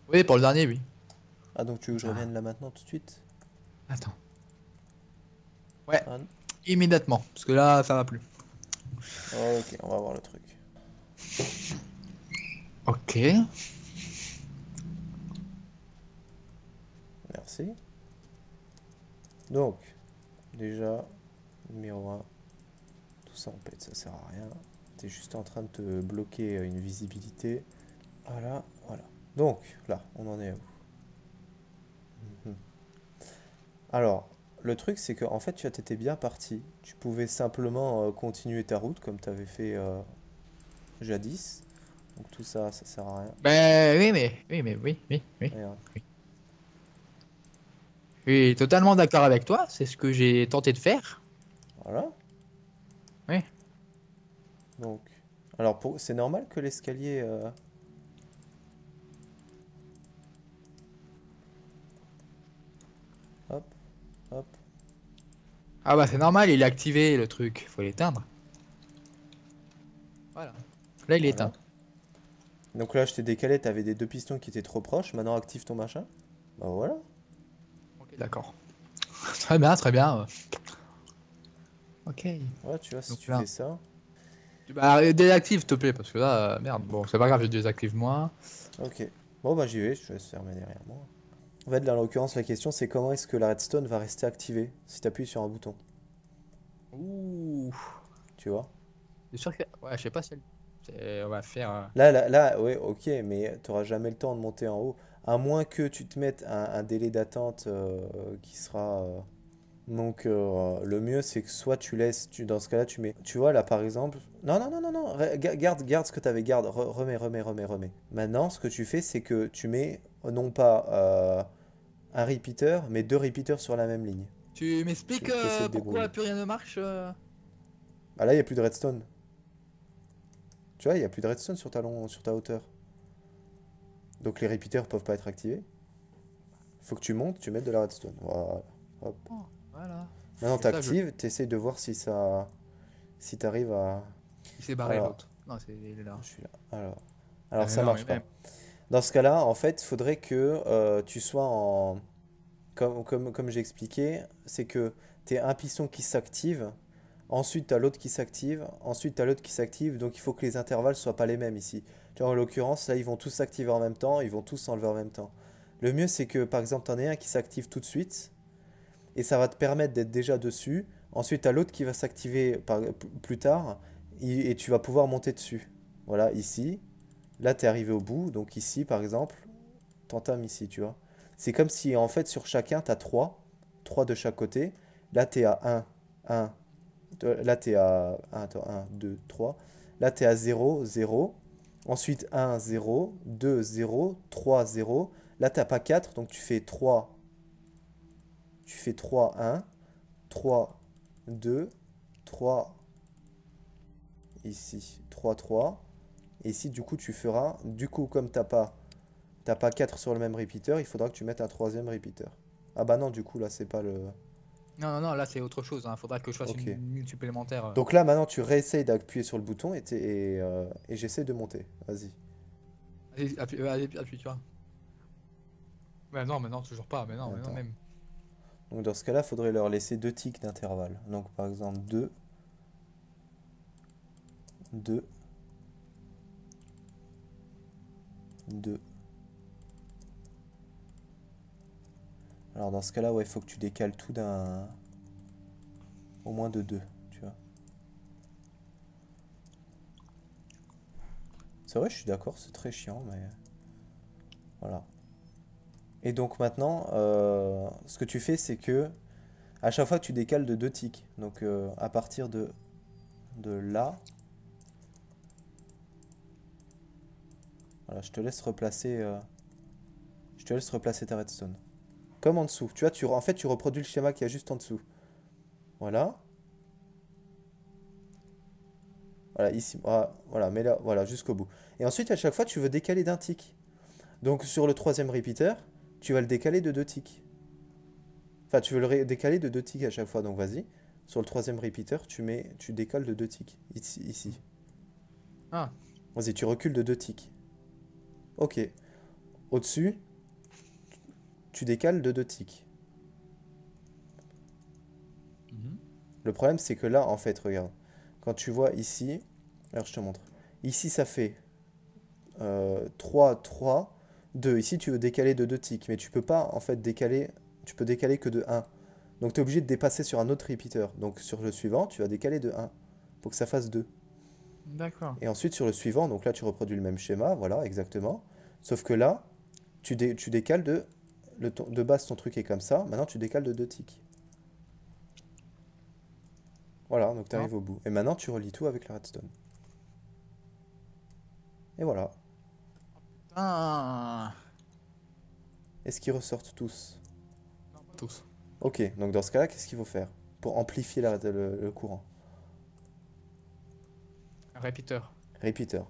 Oui, pour le dernier, oui. Ah, donc tu veux que je Ah, revienne là maintenant tout de suite? attends. Ouais, Ah, immédiatement. Parce que là, ça va plus. ok, on va voir le truc. Ok. Merci. Donc, déjà, numéro 1, tout ça on pète, ça sert à rien. T'es juste en train de te bloquer une visibilité. Voilà, voilà. Donc, là, on en est où? Mhm. Alors, le truc, c'est que en fait, tu étais bien parti. Tu pouvais simplement continuer ta route comme tu avais fait jadis. Donc tout ça, ça sert à rien. Ben oui. Regarde. Je suis totalement d'accord avec toi. C'est ce que j'ai tenté de faire. Voilà. Oui. Donc, alors c'est normal que l'escalier. Hop, hop. Ah bah c'est normal, il est activé le truc. Faut l'éteindre. Voilà. Là, il est éteint. Voilà. Donc là, je t'ai décalé. T'avais des deux pistons qui étaient trop proches. Maintenant, active ton machin. Bah voilà. Ok, d'accord. Très bien, très bien. Ok. Voilà, tu vois, si Donc tu là. fais ça. Bah, désactive, s'il te plaît, parce que là, merde. Bon, c'est pas grave, je désactive moi. Ok. Bon, bah j'y vais. Je te laisse fermer derrière moi. En fait, là, en l'occurrence, la question, c'est comment est-ce que la redstone va rester activée si tu appuies sur un bouton. Ouh. Tu vois? C'est sûr que. Ouais, je sais pas si on va faire. Là, ouais, ok, mais tu n'auras jamais le temps de monter en haut. À moins que tu te mettes un délai d'attente qui sera. Donc, le mieux, c'est que soit tu laisses. Dans ce cas-là, tu mets. Tu vois, là, par exemple. Non, non, non, non, non. Garde ce que tu avais. Garde. Remets. Maintenant, ce que tu fais, c'est que tu mets non pas un repeater, mais deux repeaters sur la même ligne. Tu m'expliques Tu essaies de pourquoi débrouiller. plus rien ne marche Ah là, il n'y a plus de redstone. Tu vois, il n'y a plus de redstone sur ta hauteur. Donc, les repeaters peuvent pas être activés. Faut que tu montes, tu mettes de la redstone. Voilà. Hop. Oh, voilà. Maintenant, Et ça, je. t'actives, t'essayes de voir si ça, si t'arrives à. Il s'est barré Alors, l'autre. Non, c'est il est là. je suis là. Alors, Ah, mais ça non, marche mais pas. même. Dans ce cas-là, en fait, il faudrait que tu sois en. Comme j'ai expliqué, c'est que tu un piston qui s'active, ensuite tu as l'autre qui s'active, ensuite tu as l'autre qui s'active, donc il faut que les intervalles soient pas les mêmes ici. Tu vois, en l'occurrence, là, ils vont tous s'activer en même temps, ils vont tous s'enlever en même temps. Le mieux, c'est que, par exemple, tu en aies un qui s'active tout de suite, et ça va te permettre d'être déjà dessus. Ensuite, tu as l'autre qui va s'activer plus tard et tu vas pouvoir monter dessus. Voilà, ici. Là, tu es arrivé au bout. Donc ici, par exemple, t'entames ici, tu vois. C'est comme si, en fait, sur chacun, tu as 3. 3 de chaque côté. Là, tu es à un. Là, tu es à attends, 1, 2, 3. Là, tu es à zéro zéro. Ensuite, un zéro 2 0 3 0. Là, t'as pas 4 donc tu fais 3 1 3 2 3 ici, 3 3. Et ici, du coup, tu feras, du coup, comme t'as pas 4 sur le même repeater, il faudra que tu mettes un troisième repeater. Ah bah non, du coup, là, c'est pas le... Non, non, non, là, c'est autre chose. Hein. Faudra que je fasse Ok. une ligne supplémentaire. Donc là, maintenant, tu réessayes d'appuyer sur le bouton et j'essaie de monter. Vas-y. Vas-y, appuie, tu vois. Mais non, toujours pas. Mais non, Attends. même. Donc dans ce cas-là, il faudrait leur laisser deux ticks d'intervalle. Donc par exemple 2, 2, 2. Alors dans ce cas-là, ouais, il faut que tu décales tout d'un... au moins de 2, tu vois. C'est vrai, je suis d'accord, c'est très chiant, mais voilà. Et donc maintenant, ce que tu fais, c'est que à chaque fois, tu décales de 2 ticks. Donc à partir de là, voilà, je te laisse replacer ta redstone. Comme en dessous. Tu vois, en fait, tu reproduis le schéma qu'il y a juste en dessous. Voilà. Voilà, ici. Voilà, mais là, voilà, jusqu'au bout. Et ensuite, à chaque fois, tu veux décaler d'un tick. Donc, sur le troisième repeater, tu vas le décaler de 2 ticks. Enfin, tu veux décaler de 2 ticks à chaque fois. Donc, vas-y. Sur le troisième repeater, tu décales de 2 ticks. Ici. Ah. Vas-y, tu recules de 2 ticks. Ok. Au-dessus, tu décales de 2 ticks. Mhm. Le problème, c'est que là, en fait, regarde. Quand tu vois ici, alors je te montre. Ici, ça fait 3, 3, 2. Ici, tu veux décaler de 2 ticks, mais tu peux pas, en fait, décaler. Tu peux décaler que de 1. Donc, tu es obligé de dépasser sur un autre repeater. Donc, sur le suivant, tu vas décaler de 1 pour que ça fasse 2. D'accord. Et ensuite, sur le suivant, donc là, tu reproduis le même schéma, voilà, exactement. Sauf que là, tu décales de. De base, ton truc est comme ça. Maintenant, tu décales de 2 ticks. Voilà, donc tu Ah. arrives au bout. Et maintenant, tu relis tout avec la redstone. Et voilà. Ah. Est-ce qu'ils ressortent tous? Non, pas tous. Ok, donc dans ce cas-là, qu'est-ce qu'il faut faire pour amplifier le courant? Un répéteur. Repeater.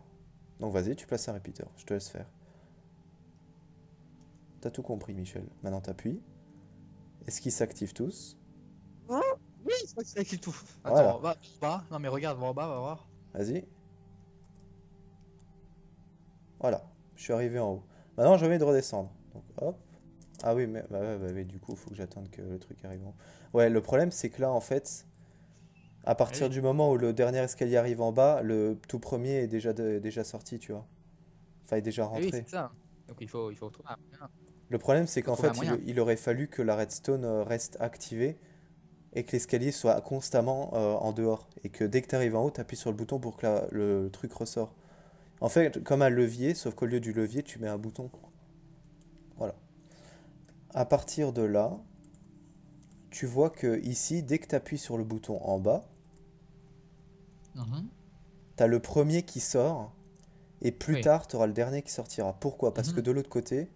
Donc vas-y, tu places un repeater. Je te laisse faire. T'as tout compris, Michel. Maintenant, t'appuies. Est-ce qu'ils s'activent tous? Ah, oui, c'est vrai que c'est écrit tout. Voilà. Attends, va en bas. Non, mais regarde, va en bas, va voir. Vas-y. Voilà. Je suis arrivé en haut. Maintenant, j'ai envie de redescendre. Donc, hop. Ah oui, mais ouais, ouais, du coup, il faut que j'attende que le truc arrive en haut. Ouais, le problème, c'est que là, en fait, à Ah partir oui. du moment où le dernier escalier arrive en bas, le tout premier est déjà sorti, tu vois. Enfin, est déjà Ah oui, rentré. c'est ça. Donc il faut trouver un moyen. Le problème, c'est Il faut qu'en trouver un fait, moyen. il aurait fallu que la redstone reste activée et que l'escalier soit constamment en dehors. Et que dès que tu arrives en haut, tu appuies sur le bouton pour que le truc ressort. En fait, comme un levier, sauf qu'au lieu du levier, tu mets un bouton. Voilà. À partir de là, tu vois que ici, dès que tu appuies sur le bouton en bas, Mhm. tu as le premier qui sort et plus Oui. tard, tu auras le dernier qui sortira. Pourquoi? Parce que Mhm. de l'autre côté,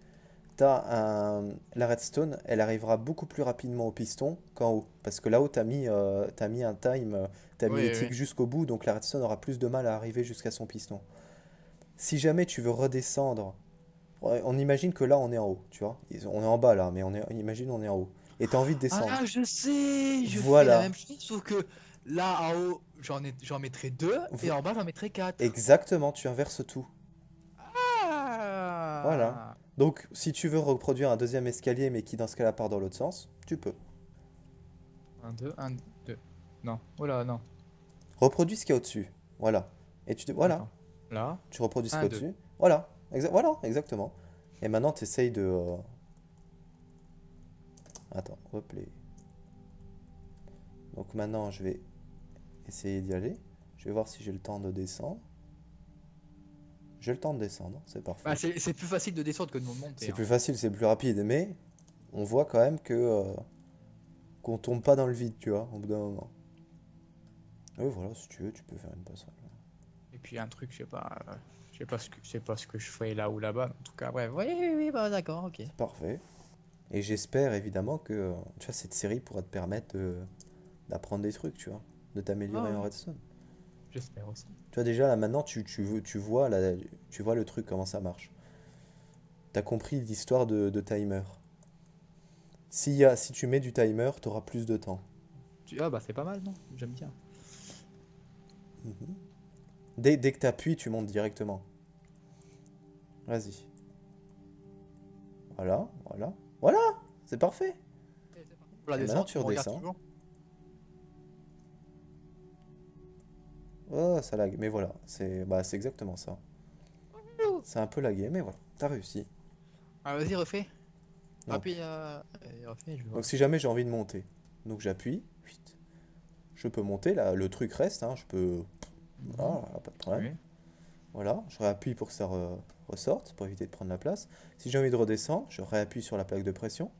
la redstone, elle arrivera beaucoup plus rapidement au piston qu'en haut. Parce que là-haut, t'as mis un time, t'as mis Oui, les oui. ticks jusqu'au bout, donc la redstone aura plus de mal à arriver jusqu'à son piston. Si jamais tu veux redescendre, ouais, on imagine que là, on est en haut, tu vois. On est en bas là, mais imagine on est en haut. Et t'as envie de descendre. Ah, je sais, je fais la Voilà, même chose, sauf que là, en haut, j'en mettrai deux, et V- en bas, j'en mettrai quatre. exactement, tu inverses tout. Voilà. Ah! Donc, si tu veux reproduire un deuxième escalier, mais qui dans ce cas-là part dans l'autre sens, tu peux. Un, deux. Non. Oh là, non. Reproduis ce qu'il y a au-dessus. Voilà. Et voilà. Attends. Là, Tu reproduis ce qu'il y un, a deux. au-dessus. Voilà. Voilà, exactement. Et maintenant, tu essayes de. Attends, hop les. Donc maintenant, je vais essayer d'y aller. Je vais voir si j'ai le temps de descendre. J'ai le temps de descendre, c'est Bah, parfait. c'est plus facile de descendre que de monter, C'est hein. plus facile, c'est plus rapide, mais on voit quand même que qu'on tombe pas dans le vide, tu vois, au bout d'un moment. Oui, voilà, si tu veux, tu peux faire une passerelle. Et puis un truc, je sais pas ce que je ferai là ou là-bas. En tout cas, bref. Oui, oui, oui, bah d'accord, ok. C'est parfait. Et j'espère évidemment que tu vois, cette série pourra te permettre d'apprendre des trucs, tu vois, de Ah t'améliorer en ouais, redstone. j'espère aussi. Tu vois, déjà là maintenant, tu vois le truc, comment ça marche. T'as compris l'histoire de timer. Si tu mets du timer, t'auras plus de temps. Ah bah c'est pas mal, non? J'aime bien. Mhm. Dès que t'appuies, tu montes directement. Vas-y. Voilà, voilà. Voilà! C'est parfait! Et c'est parti pour la Et maintenant, descente, tu on regarde redescends. toujours. Oh, ça lag. Mais voilà, c'est exactement ça. C'est un peu lagué, mais voilà. T'as réussi. Ah, vas-y, refais. Appuie, Donc, refais, je vais donc voir. si jamais j'ai envie de monter, donc j'appuie. Fuit. Je peux monter, là, le truc reste, hein, je peux. Mhm. Voilà, pas de problème. Oui. Voilà, je réappuie pour que ça ressorte, pour éviter de prendre la place. Si j'ai envie de redescendre, je réappuie sur la plaque de pression.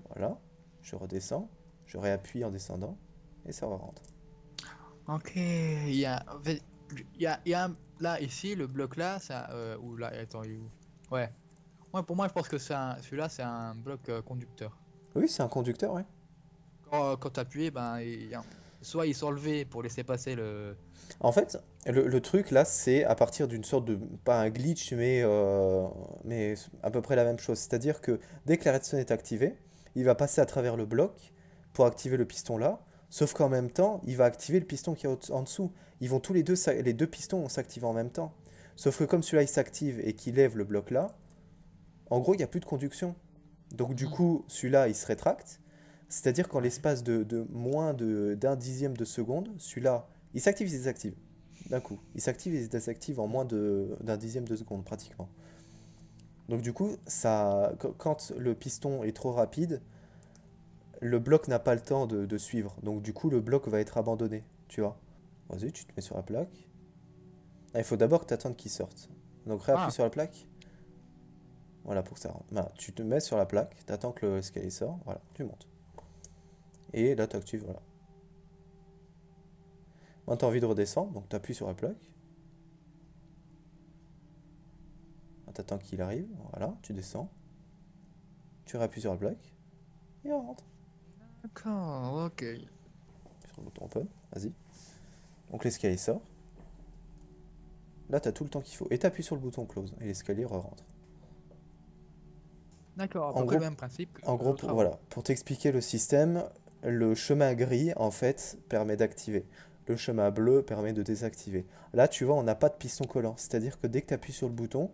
Voilà, je redescends, je réappuie en descendant, et ça rentre. Ok, en fait, il y a là, ici, le bloc là, ça, ou là, attends, il est où? Ouais. Pour moi, je pense que celui-là, c'est un bloc conducteur. Oui, c'est un conducteur, ouais. Quand tu appuies, ben, soit ils sont levés pour laisser passer le. En fait, le truc là, c'est à partir d'une sorte de, pas un glitch, mais à peu près la même chose. C'est-à-dire que dès que la redstone est activée, il va passer à travers le bloc pour activer le piston là, sauf qu'en même temps, il va activer le piston qui est en dessous. Ils vont tous les deux, les deux pistons vont s'activer en même temps. Sauf que comme celui-là il s'active et qu'il lève le bloc là, en gros, il n'y a plus de conduction. Donc du Mhm. coup, celui-là, il se rétracte. C'est-à-dire qu'en Ouais. l'espace de moins d'un dixième de seconde, celui-là, il s'active, il se désactive. D'un coup. Il s'active et il se désactive en moins d'un dixième de seconde, pratiquement. Donc du coup, quand le piston est trop rapide, le bloc n'a pas le temps de suivre. Donc du coup, le bloc va être abandonné, tu vois. Vas-y, tu te mets sur la plaque. Ah, il faut d'abord que tu attendes qu'il sorte. Donc réappuie Ah, sur la plaque. Voilà, pour que ça rentre. Voilà, tu te mets sur la plaque, tu attends que l'escalier sort, voilà, tu montes. Et là, tu actives, voilà. Maintenant, tu as envie de redescendre, donc tu appuies sur la plaque. Tu attends qu'il arrive, voilà, tu descends. Tu réappuies sur la plaque, et on rentre. d'accord, ok. Sur le bouton open, vas-y. Donc l'escalier sort. Là, tu as tout le temps qu'il faut. Et tu appuies sur le bouton close, et l'escalier re-rentre. D'accord, à En peu près le gros, même principe en que gros l'autre avant. voilà, pour t'expliquer le système, le chemin gris, en fait, permet d'activer. Le chemin bleu permet de désactiver. Là, tu vois, on n'a pas de piston collant. C'est-à-dire que dès que tu appuies sur le bouton,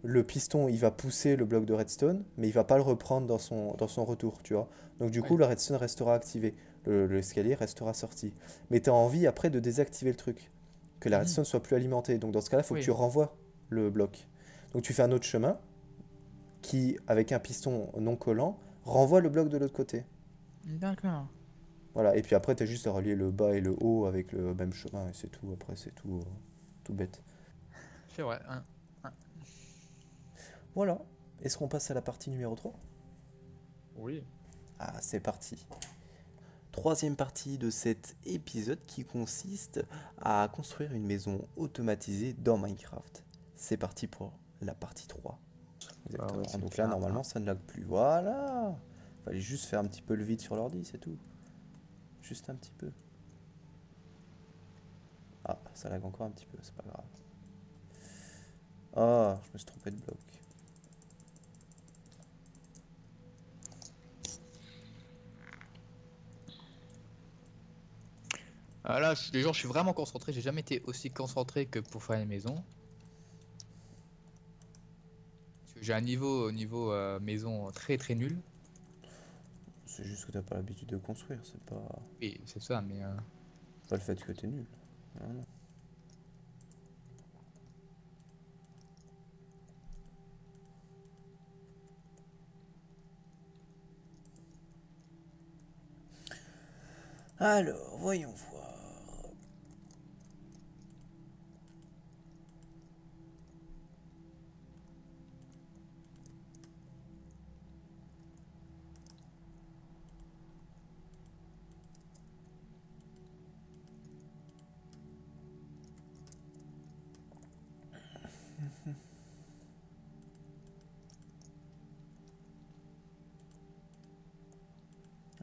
le piston, il va pousser le bloc de redstone, mais il va pas le reprendre dans son retour, tu vois. Donc du coup, Oui. le redstone restera activé. L'escalier restera sorti. Mais tu as envie après de désactiver le truc. Que la Mhm. redstone soit plus alimentée. Donc dans ce cas-là, il faut que tu Oui. renvoies le bloc. Donc tu fais un autre chemin qui, avec un piston non collant, renvoie le bloc de l'autre côté. D'accord. Voilà, et puis après, tu as juste à relier le bas et le haut avec le même chemin, et c'est tout. Après, c'est tout, tout bête. C'est vrai. Un. Voilà. Est-ce qu'on passe à la partie numéro 3? Oui. Ah, c'est parti. Troisième partie de cet épisode qui consiste à construire une maison automatisée dans Minecraft. C'est parti pour la partie 3. Ah ouais, Exactement. c'est Donc là, bien. normalement, ça ne lag plus. Voilà. Fallait juste faire un petit peu le vide sur l'ordi, c'est tout. Juste un petit peu. Ah, ça lag encore un petit peu, c'est pas grave. Ah, je me suis trompé de bloc. Là, les jours, je suis vraiment concentré. J'ai jamais été aussi concentré que pour faire une maison. Parce que j'ai un niveau maison très très nul. C'est juste que t'as pas l'habitude de construire, Oui, c'est ça, mais c'est pas le fait que t'es nul. Non, non. Alors, voyons voir.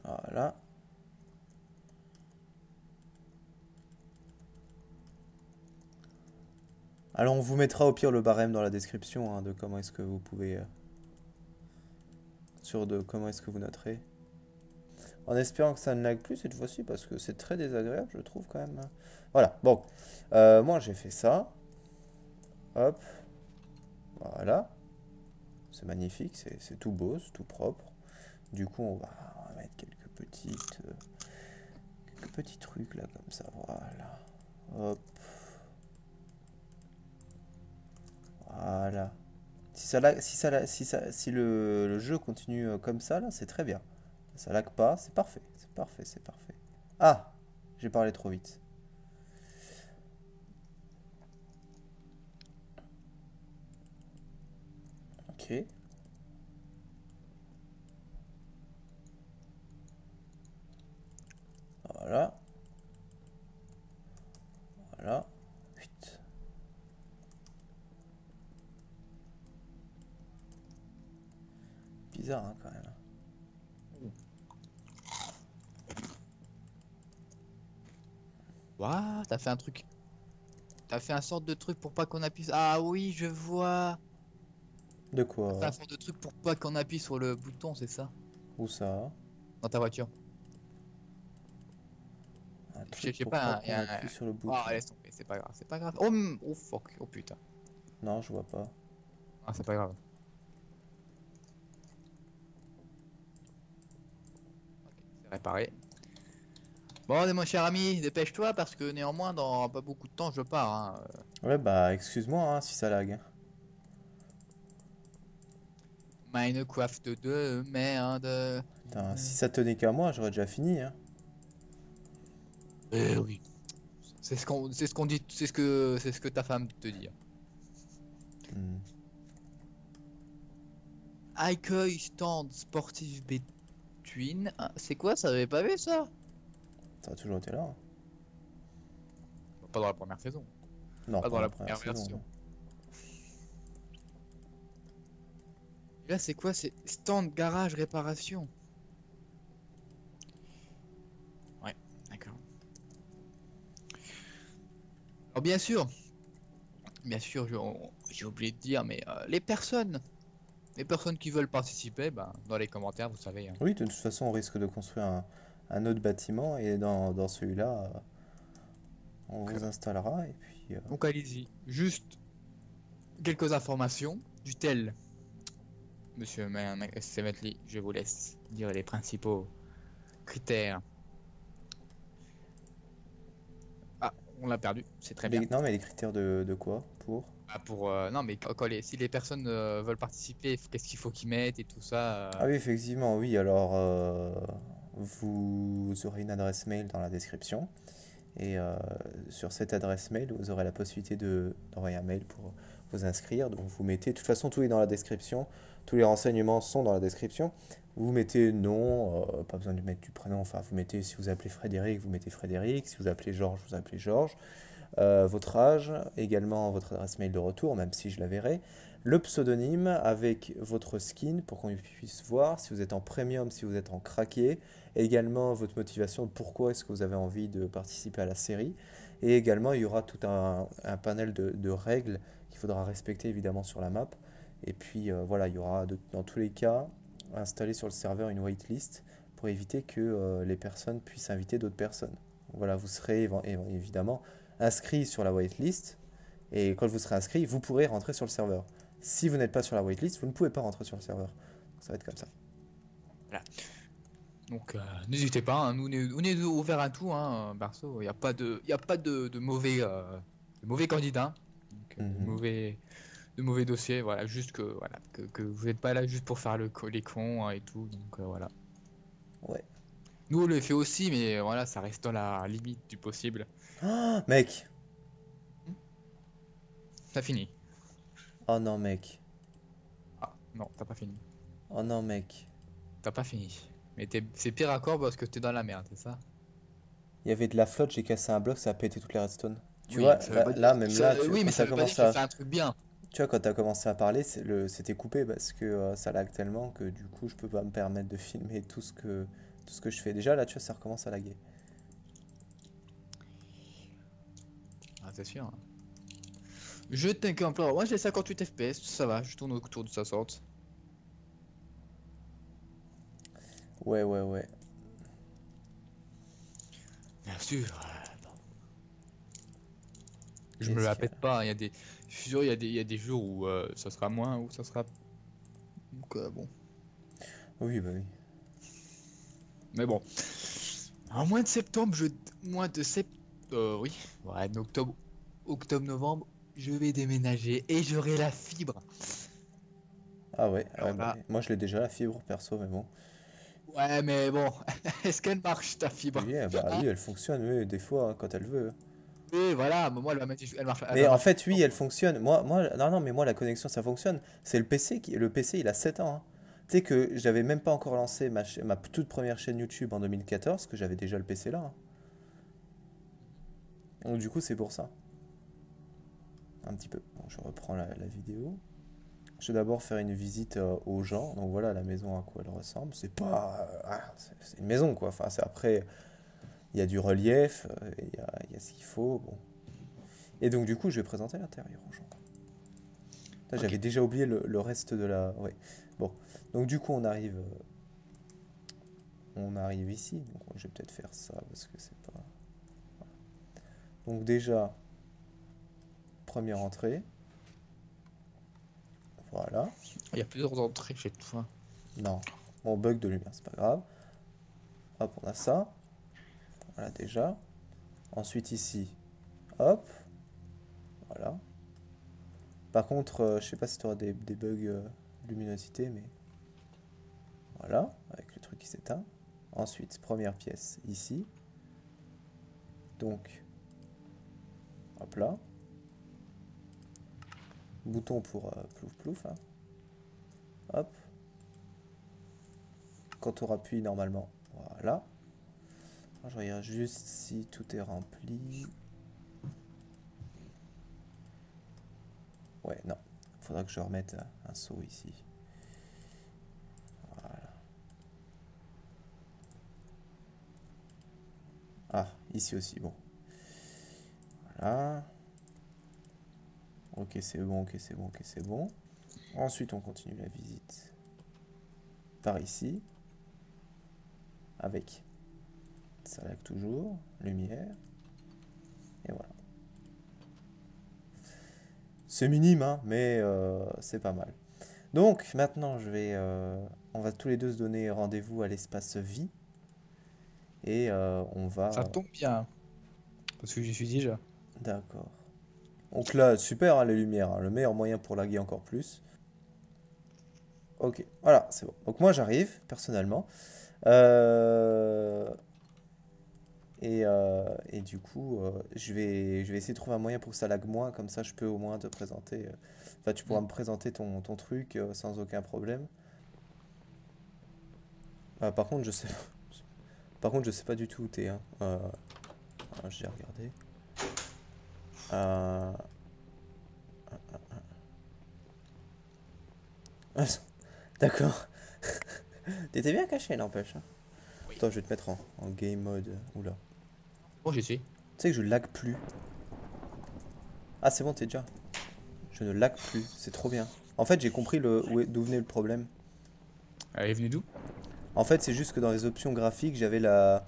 Voilà. Alors, on vous mettra au pire le barème dans la description hein, de comment est-ce que vous pouvez. Sur de comment est-ce que vous noterez. En espérant que ça ne lag plus cette fois-ci, parce que c'est très désagréable, je trouve quand même. Voilà, bon. Moi, j'ai fait ça. Hop, voilà. C'est magnifique, c'est tout beau, c'est tout propre. Du coup, on va mettre quelques petits trucs là, comme ça. Voilà. Hop, voilà. Si le jeu continue comme ça, là, c'est très bien. Ça lag pas, c'est parfait. C'est parfait, c'est parfait. Ah, j'ai parlé trop vite. Ok, voilà, voilà. Vite. bizarre hein, quand même. Ouah, t'as fait un truc. T'as fait un sorte de truc pour pas qu'on appuie. Ah oui, je vois. De T'as fait un quoi? sorte de truc pour pas qu'on appuie sur le bouton, c'est ça? Où ça? Dans ta voiture. Un Je truc sais pour pas pas, qu'on appuie sur le Ah, bouton. laisse tomber, c'est pas grave, c'est pas grave. Oh, oh fuck, oh putain. Non, je vois pas. Ah, c'est pas grave. C'est réparé. Bon, mon cher ami, dépêche-toi parce que néanmoins, dans pas beaucoup de temps, je pars. Hein. Ouais, bah, excuse-moi hein, si ça lag. Minecraft de merde. Putain, si ça tenait qu'à moi, j'aurais déjà fini. Hein. Eh oui. C'est ce qu'on dit, c'est ce que ta femme te dit. Hmm. Accueil stand sportif Between. Ah, c'est quoi ça? J'avais pas vu ça? Ça a toujours été là. Hein. Pas dans la première saison. Non, Pas pas dans dans la la première première saison. version. Non. Et là, c'est quoi? C'est stand garage réparation. Ouais, d'accord. Alors bien sûr, j'ai oublié de dire, mais les personnes qui veulent participer, ben, dans les commentaires, vous savez. Hein. Oui, de toute façon, on risque de construire un autre bâtiment et dans celui-là, on Donc, vous installera et puis. donc allez-y. Juste quelques informations du tel. Monsieur Semetli, je vous laisse dire les principaux critères. Ah, on l'a perdu, c'est très bien. Non, mais les critères de quoi? Pour? Ah, non, mais si les personnes veulent participer, qu'est-ce qu'il faut qu'ils mettent et tout ça. Ah oui, effectivement, oui. Alors, vous aurez une adresse mail dans la description. Et sur cette adresse mail, vous aurez la possibilité d'envoyer un mail pour vous inscrire. Donc, vous mettez, de toute façon, tout est dans la description. Tous les renseignements sont dans la description. Vous mettez nom, pas besoin de mettre du prénom. Enfin, vous mettez, si vous appelez Frédéric, vous mettez Frédéric. Si vous appelez Georges, vous appelez Georges. Votre âge, également votre adresse mail de retour, même si je la verrai. Le pseudonyme avec votre skin pour qu'on puisse voir si vous êtes en premium, si vous êtes en craqué. Également votre motivation, pourquoi est-ce que vous avez envie de participer à la série. Et également, il y aura tout un panel de règles qu'il faudra respecter évidemment sur la map. Et puis voilà, il y aura dans tous les cas installé sur le serveur une waitlist pour éviter que les personnes puissent inviter d'autres personnes. Voilà, vous serez évidemment inscrit sur la waitlist et quand vous serez inscrit, vous pourrez rentrer sur le serveur. Si vous n'êtes pas sur la waitlist, vous ne pouvez pas rentrer sur le serveur. Ça va être comme ça. Voilà. Donc n'hésitez pas, hein, on est ouvert à tout, hein, perso. Il n'y a pas de mauvais candidats, donc, Mhm. de mauvais dossiers. Voilà, juste que vous n'êtes pas là juste pour faire les cons hein, et tout. Donc voilà. Ouais. Nous on le fait aussi, mais voilà, ça reste dans la limite du possible. Oh, mec. Ça finit. Oh non, mec. Ah non, t'as pas fini. Oh non, mec. T'as pas fini. Mais c'est pire encore parce que t'es dans la merde, c'est ça? Il y avait de la flotte, j'ai cassé un bloc, ça a pété toutes les redstone. Tu Oui, vois, mais ça veut pas dire. même là, Oui, mais quand ça t'as veut pas dire que commencé tu à, fais un truc bien. tu vois, quand t'as commencé à parler, c'était coupé parce que ça lag tellement que du coup, je peux pas me permettre de filmer tout ce que je fais. Déjà, là, tu vois, ça recommence à laguer. Ah, c'est sûr. Je t'inquiète pas. Moi j'ai 58 FPS, ça va, je tourne autour de 60. Ouais, ouais, ouais. Bien sûr. Je me Qu'est-ce la qu'il y pète a? pas, je suis sûr, il y a des jours où ça sera moins, où ça sera. Donc, bon. Oui, bah oui. Mais bon. En mois de septembre, mois de septembre. Oui. Ouais, octobre-novembre, je vais déménager et j'aurai la fibre. Ah ouais, ouais, Alors bah, là. moi je l'ai déjà la fibre perso, mais bon. Ouais, mais bon. Est-ce qu'elle marche ta fibre? Oui, bah Hein. oui, elle fonctionne, oui, des fois, hein, quand elle veut. Oui, voilà, moi elle Mais va en marcher tout fait, le oui, temps, elle quoi. non, non, mais moi la connexion ça fonctionne. C'est le PC, il a 7 ans. Hein. Tu sais que j'avais même pas encore lancé ma toute première chaîne YouTube en 2014, que j'avais déjà le PC là. Hein. Donc du coup, c'est pour ça. Un petit peu. Bon, je reprends la vidéo. Je vais d'abord faire une visite aux gens. Donc voilà la maison à quoi elle ressemble. C'est pas... c'est une maison quoi. Enfin, c'est après, il y a du relief, il y a ce qu'il faut. Bon. Et donc du coup, je vais présenter l'intérieur aux gens. Putain, Ok. j'avais déjà oublié le reste de la... Ouais. Bon. Donc du coup, on arrive ici. Donc je vais peut-être faire ça parce que c'est pas... Donc déjà, première entrée. Voilà. Il y a plusieurs entrées chez toi. Non. Bon, bug de lumière, c'est pas grave. Hop, on a ça. Voilà déjà. Ensuite ici. Hop. Voilà. Par contre, je sais pas si tu auras des bugs luminosité, mais voilà, avec le truc qui s'éteint. Ensuite, première pièce ici. Donc, hop là. Bouton pour plouf plouf, hein. Hop. Quand on appuie normalement, voilà. Alors, je regarde juste si tout est rempli. Ouais, non. Faudra que je remette un seau ici. Voilà. Ah, ici aussi, bon. Voilà. Ok, c'est bon, ok, c'est bon, ok, c'est bon. Ensuite, on continue la visite par ici. Avec ça lag toujours, lumière. Et voilà. C'est minime, hein, mais c'est pas mal. Donc, maintenant, on va tous les deux se donner rendez-vous à l'espace vie. Et on Ça va... tombe bien, parce que j'y suis déjà. D'accord. Donc là, super, hein, les lumières, hein, le meilleur moyen pour laguer encore plus. Ok, voilà, c'est bon. Donc moi, j'arrive, personnellement. Euh, et du coup, je vais essayer de trouver un moyen pour que ça lag moins, comme ça je peux au moins te présenter. Enfin, tu pourras Hmm. me présenter ton truc sans aucun problème. Par contre, je sais, par contre, je sais pas du tout où t'es, hein. J'ai regardé. Euh, ah, d'accord. T'étais bien caché, n'empêche, hein. Oui. Attends, je vais te mettre en game mode. Oula. Bon, j'y suis. Tu sais que je lag plus. Ah, c'est bon, t'es déjà. Je ne lag plus. C'est trop bien. En fait, j'ai compris d'où venait le problème. Elle est venue d'où? En fait, c'est juste que dans les options graphiques, j'avais la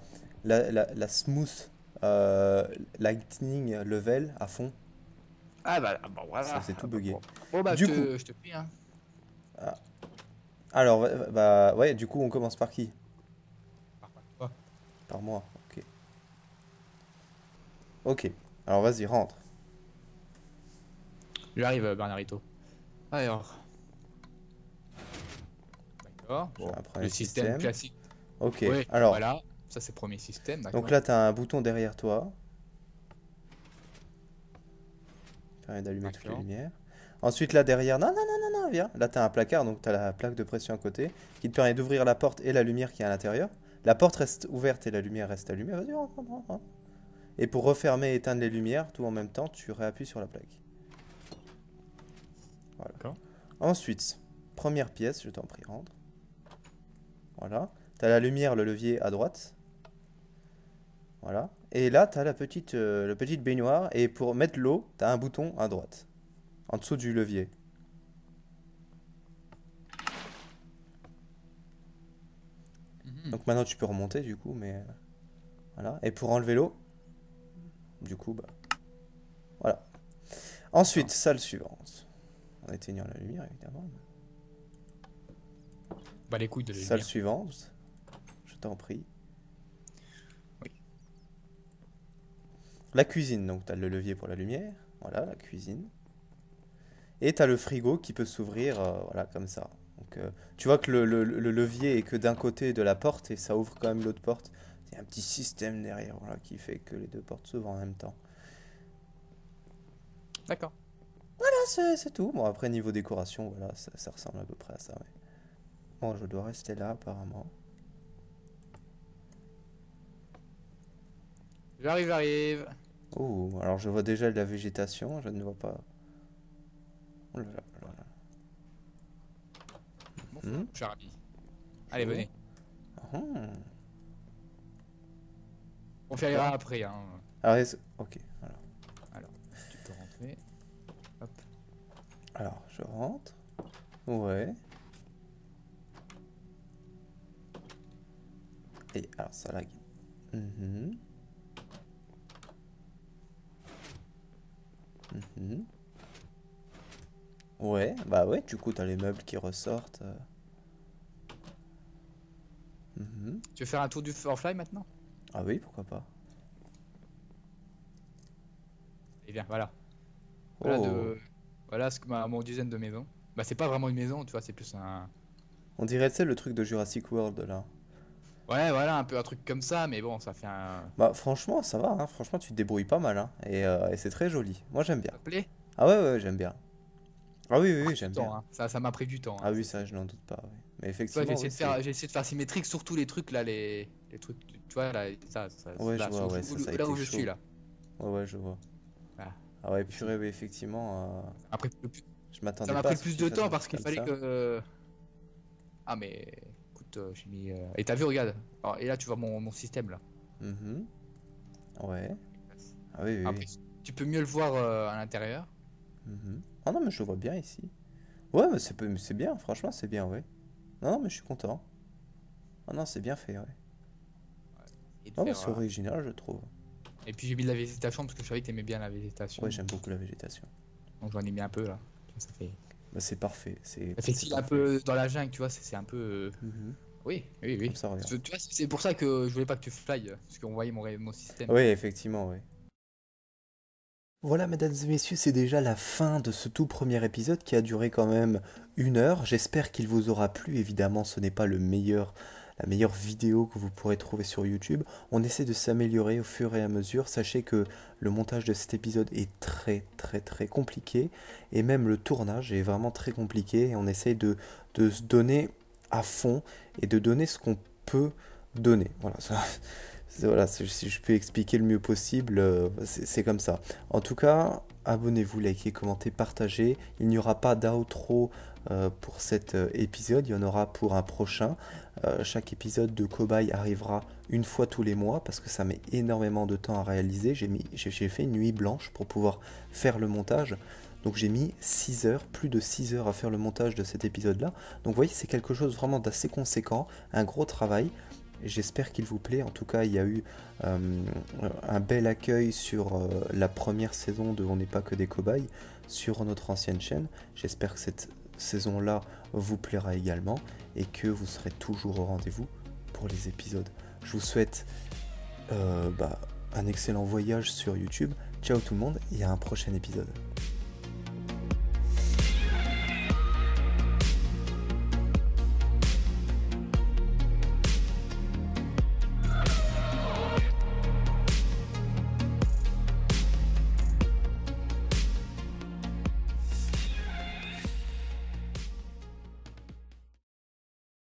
smooth euh, lightning level à fond. Ah bah Ça voilà. faisait tout Ah bah, bugger. bon. Bon, bah, Du coup, je te prie, hein. ah, alors, bah, ouais, du coup, on commence par qui? Par quoi? Par moi. Ok. Ok. Alors, vas-y, rentre. J'arrive, Bernardito. Alors, d'accord. Je fais Bon, un premier le système système. classique. Ok. Ouais, Alors, voilà. Ça, c'est le premier système, donc d'accord. là, tu as un bouton derrière toi. Qui permet d'allumer toutes les D'accord. lumières. Ensuite, là, derrière. Non, non, non, non, non, viens. Là, tu as un placard. Donc, tu as la plaque de pression à côté. Qui te permet d'ouvrir la porte et la lumière qui est à l'intérieur. La porte reste ouverte et la lumière reste allumée. Vas-y, rentre, rentre, rentre, rentre. Et pour refermer et éteindre les lumières, tout en même temps, tu réappuies sur la plaque. Voilà. D'accord. Ensuite, première pièce, je t'en prie, rentre. Voilà. Tu as la lumière, le levier à droite. Voilà. Et là, tu as la petite baignoire. Et pour mettre l'eau, tu as un bouton à droite. En dessous du levier. Mhm. Donc maintenant, tu peux remonter du coup, mais voilà. Et pour enlever l'eau, du coup, bah voilà. Ensuite, D'accord. salle suivante. En éteignant la lumière, évidemment. Bah, les couilles de la Salle lumière. suivante, je t'en prie. Oui. La cuisine, donc tu as le levier pour la lumière. Voilà, la cuisine. Et tu as le frigo qui peut s'ouvrir, voilà, comme ça. Donc, tu vois que le levier est que d'un côté de la porte et ça ouvre quand même l'autre porte. Il y a un petit système derrière, voilà, qui fait que les deux portes s'ouvrent en même temps. D'accord. Ah, c'est tout. Bon, après, niveau décoration, voilà, ça ressemble à peu près à ça, ouais. Bon, je dois rester là, apparemment. J'arrive, j'arrive. Oh, alors je vois déjà de la végétation, je ne vois pas. Oh là là là là. cher ami. Allez, Chaud. venez. Ah. On verra après, hein. Alors, ok. Alors, tu peux rentrer. Hop. Alors, je rentre. Ouais. Et alors, ça lag. Mhm. Mhm. Ouais, bah ouais, du coup, t'as les meubles qui ressortent. Mhm. Tu veux faire un tour du Firefly maintenant? Ah oui, pourquoi pas. Et bien, voilà. Oh, Voilà ce que mon dizaine de maisons. Bah, c'est pas vraiment une maison, tu vois, c'est plus un. on dirait, tu sais, le truc de Jurassic World, là. Ouais, voilà, un peu un truc comme ça, mais bon, ça fait un. Bah, franchement, ça va, hein. Franchement, tu te débrouilles pas mal, hein. Et c'est très joli. Moi, j'aime bien. Ça te plaît? Ah ouais, ouais, j'aime bien. Ah oui, oui, oui, Du j'aime bien. temps, hein. Ça m'a pris du temps, hein. Ah oui, ça, je n'en doute pas, oui. Mais Tu vois, effectivement, oui, c'est... j'ai essayé de faire symétrique sur tous les trucs là, les trucs, tu vois, là, Ouais, je là, vois, ouais, ça a là été où je suis chaud. là. Ouais, ouais, je vois. Voilà. Ah ouais, Ici. purée, oui, effectivement, Ça m'a pris je ça m'attendais m'a pas pris à ce que plus tu de fasses temps un truc parce qu'il comme fallait ça. que. Ah, mais écoute, j'ai mis. Et t'as vu, regarde. Alors, et là, tu vois mon système là. Mhm. Ouais. Ah oui, oui, Après, oui. tu peux mieux le voir à l'intérieur. Mhm. Ah non, mais je le vois bien ici. Ouais, mais c'est bien, franchement, c'est bien, ouais. Non, mais je suis content. Ah non, c'est bien fait, ouais. Et de Non, mais faire. c'est original, je trouve. Et puis j'ai mis de la végétation parce que je savais que t'aimais bien la végétation. Ouais, j'aime beaucoup la végétation. Donc j'en ai mis un peu là. Bah, c'est parfait, Ça fait c'est style un parfait. peu dans la jungle, tu vois, c'est un peu. Mhm. Oui, oui, Comme oui. ça, regarde. Tu vois, c'est pour ça que je voulais pas que tu fly, parce qu'on voyait mon système. Oui, effectivement, oui. Voilà, mesdames et messieurs, c'est déjà la fin de ce tout premier épisode qui a duré quand même 1 heure. J'espère qu'il vous aura plu. Évidemment, ce n'est pas la meilleure vidéo que vous pourrez trouver sur YouTube. On essaie de s'améliorer au fur et à mesure. Sachez que le montage de cet épisode est très très très compliqué. Et même le tournage est vraiment très compliqué. Et on essaie de se donner à fond et de donner ce qu'on peut donner. Voilà, ça, voilà, si je peux expliquer le mieux possible, c'est comme ça. En tout cas, abonnez-vous, likez, commentez, partagez. Il n'y aura pas d'outro pour cet épisode, il y en aura pour un prochain. Chaque épisode de Cobaye arrivera une fois tous les mois parce que ça met énormément de temps à réaliser. J'ai fait une nuit blanche pour pouvoir faire le montage. Donc j'ai mis 6 heures, plus de 6 heures à faire le montage de cet épisode-là. Donc vous voyez, c'est quelque chose vraiment d'assez conséquent, un gros travail. J'espère qu'il vous plaît. En tout cas, il y a eu un bel accueil sur la première saison de On n'est pas que des cobayes sur notre ancienne chaîne. J'espère que cette saison-là vous plaira également et que vous serez toujours au rendez-vous pour les épisodes. Je vous souhaite un excellent voyage sur YouTube. Ciao tout le monde et à un prochain épisode.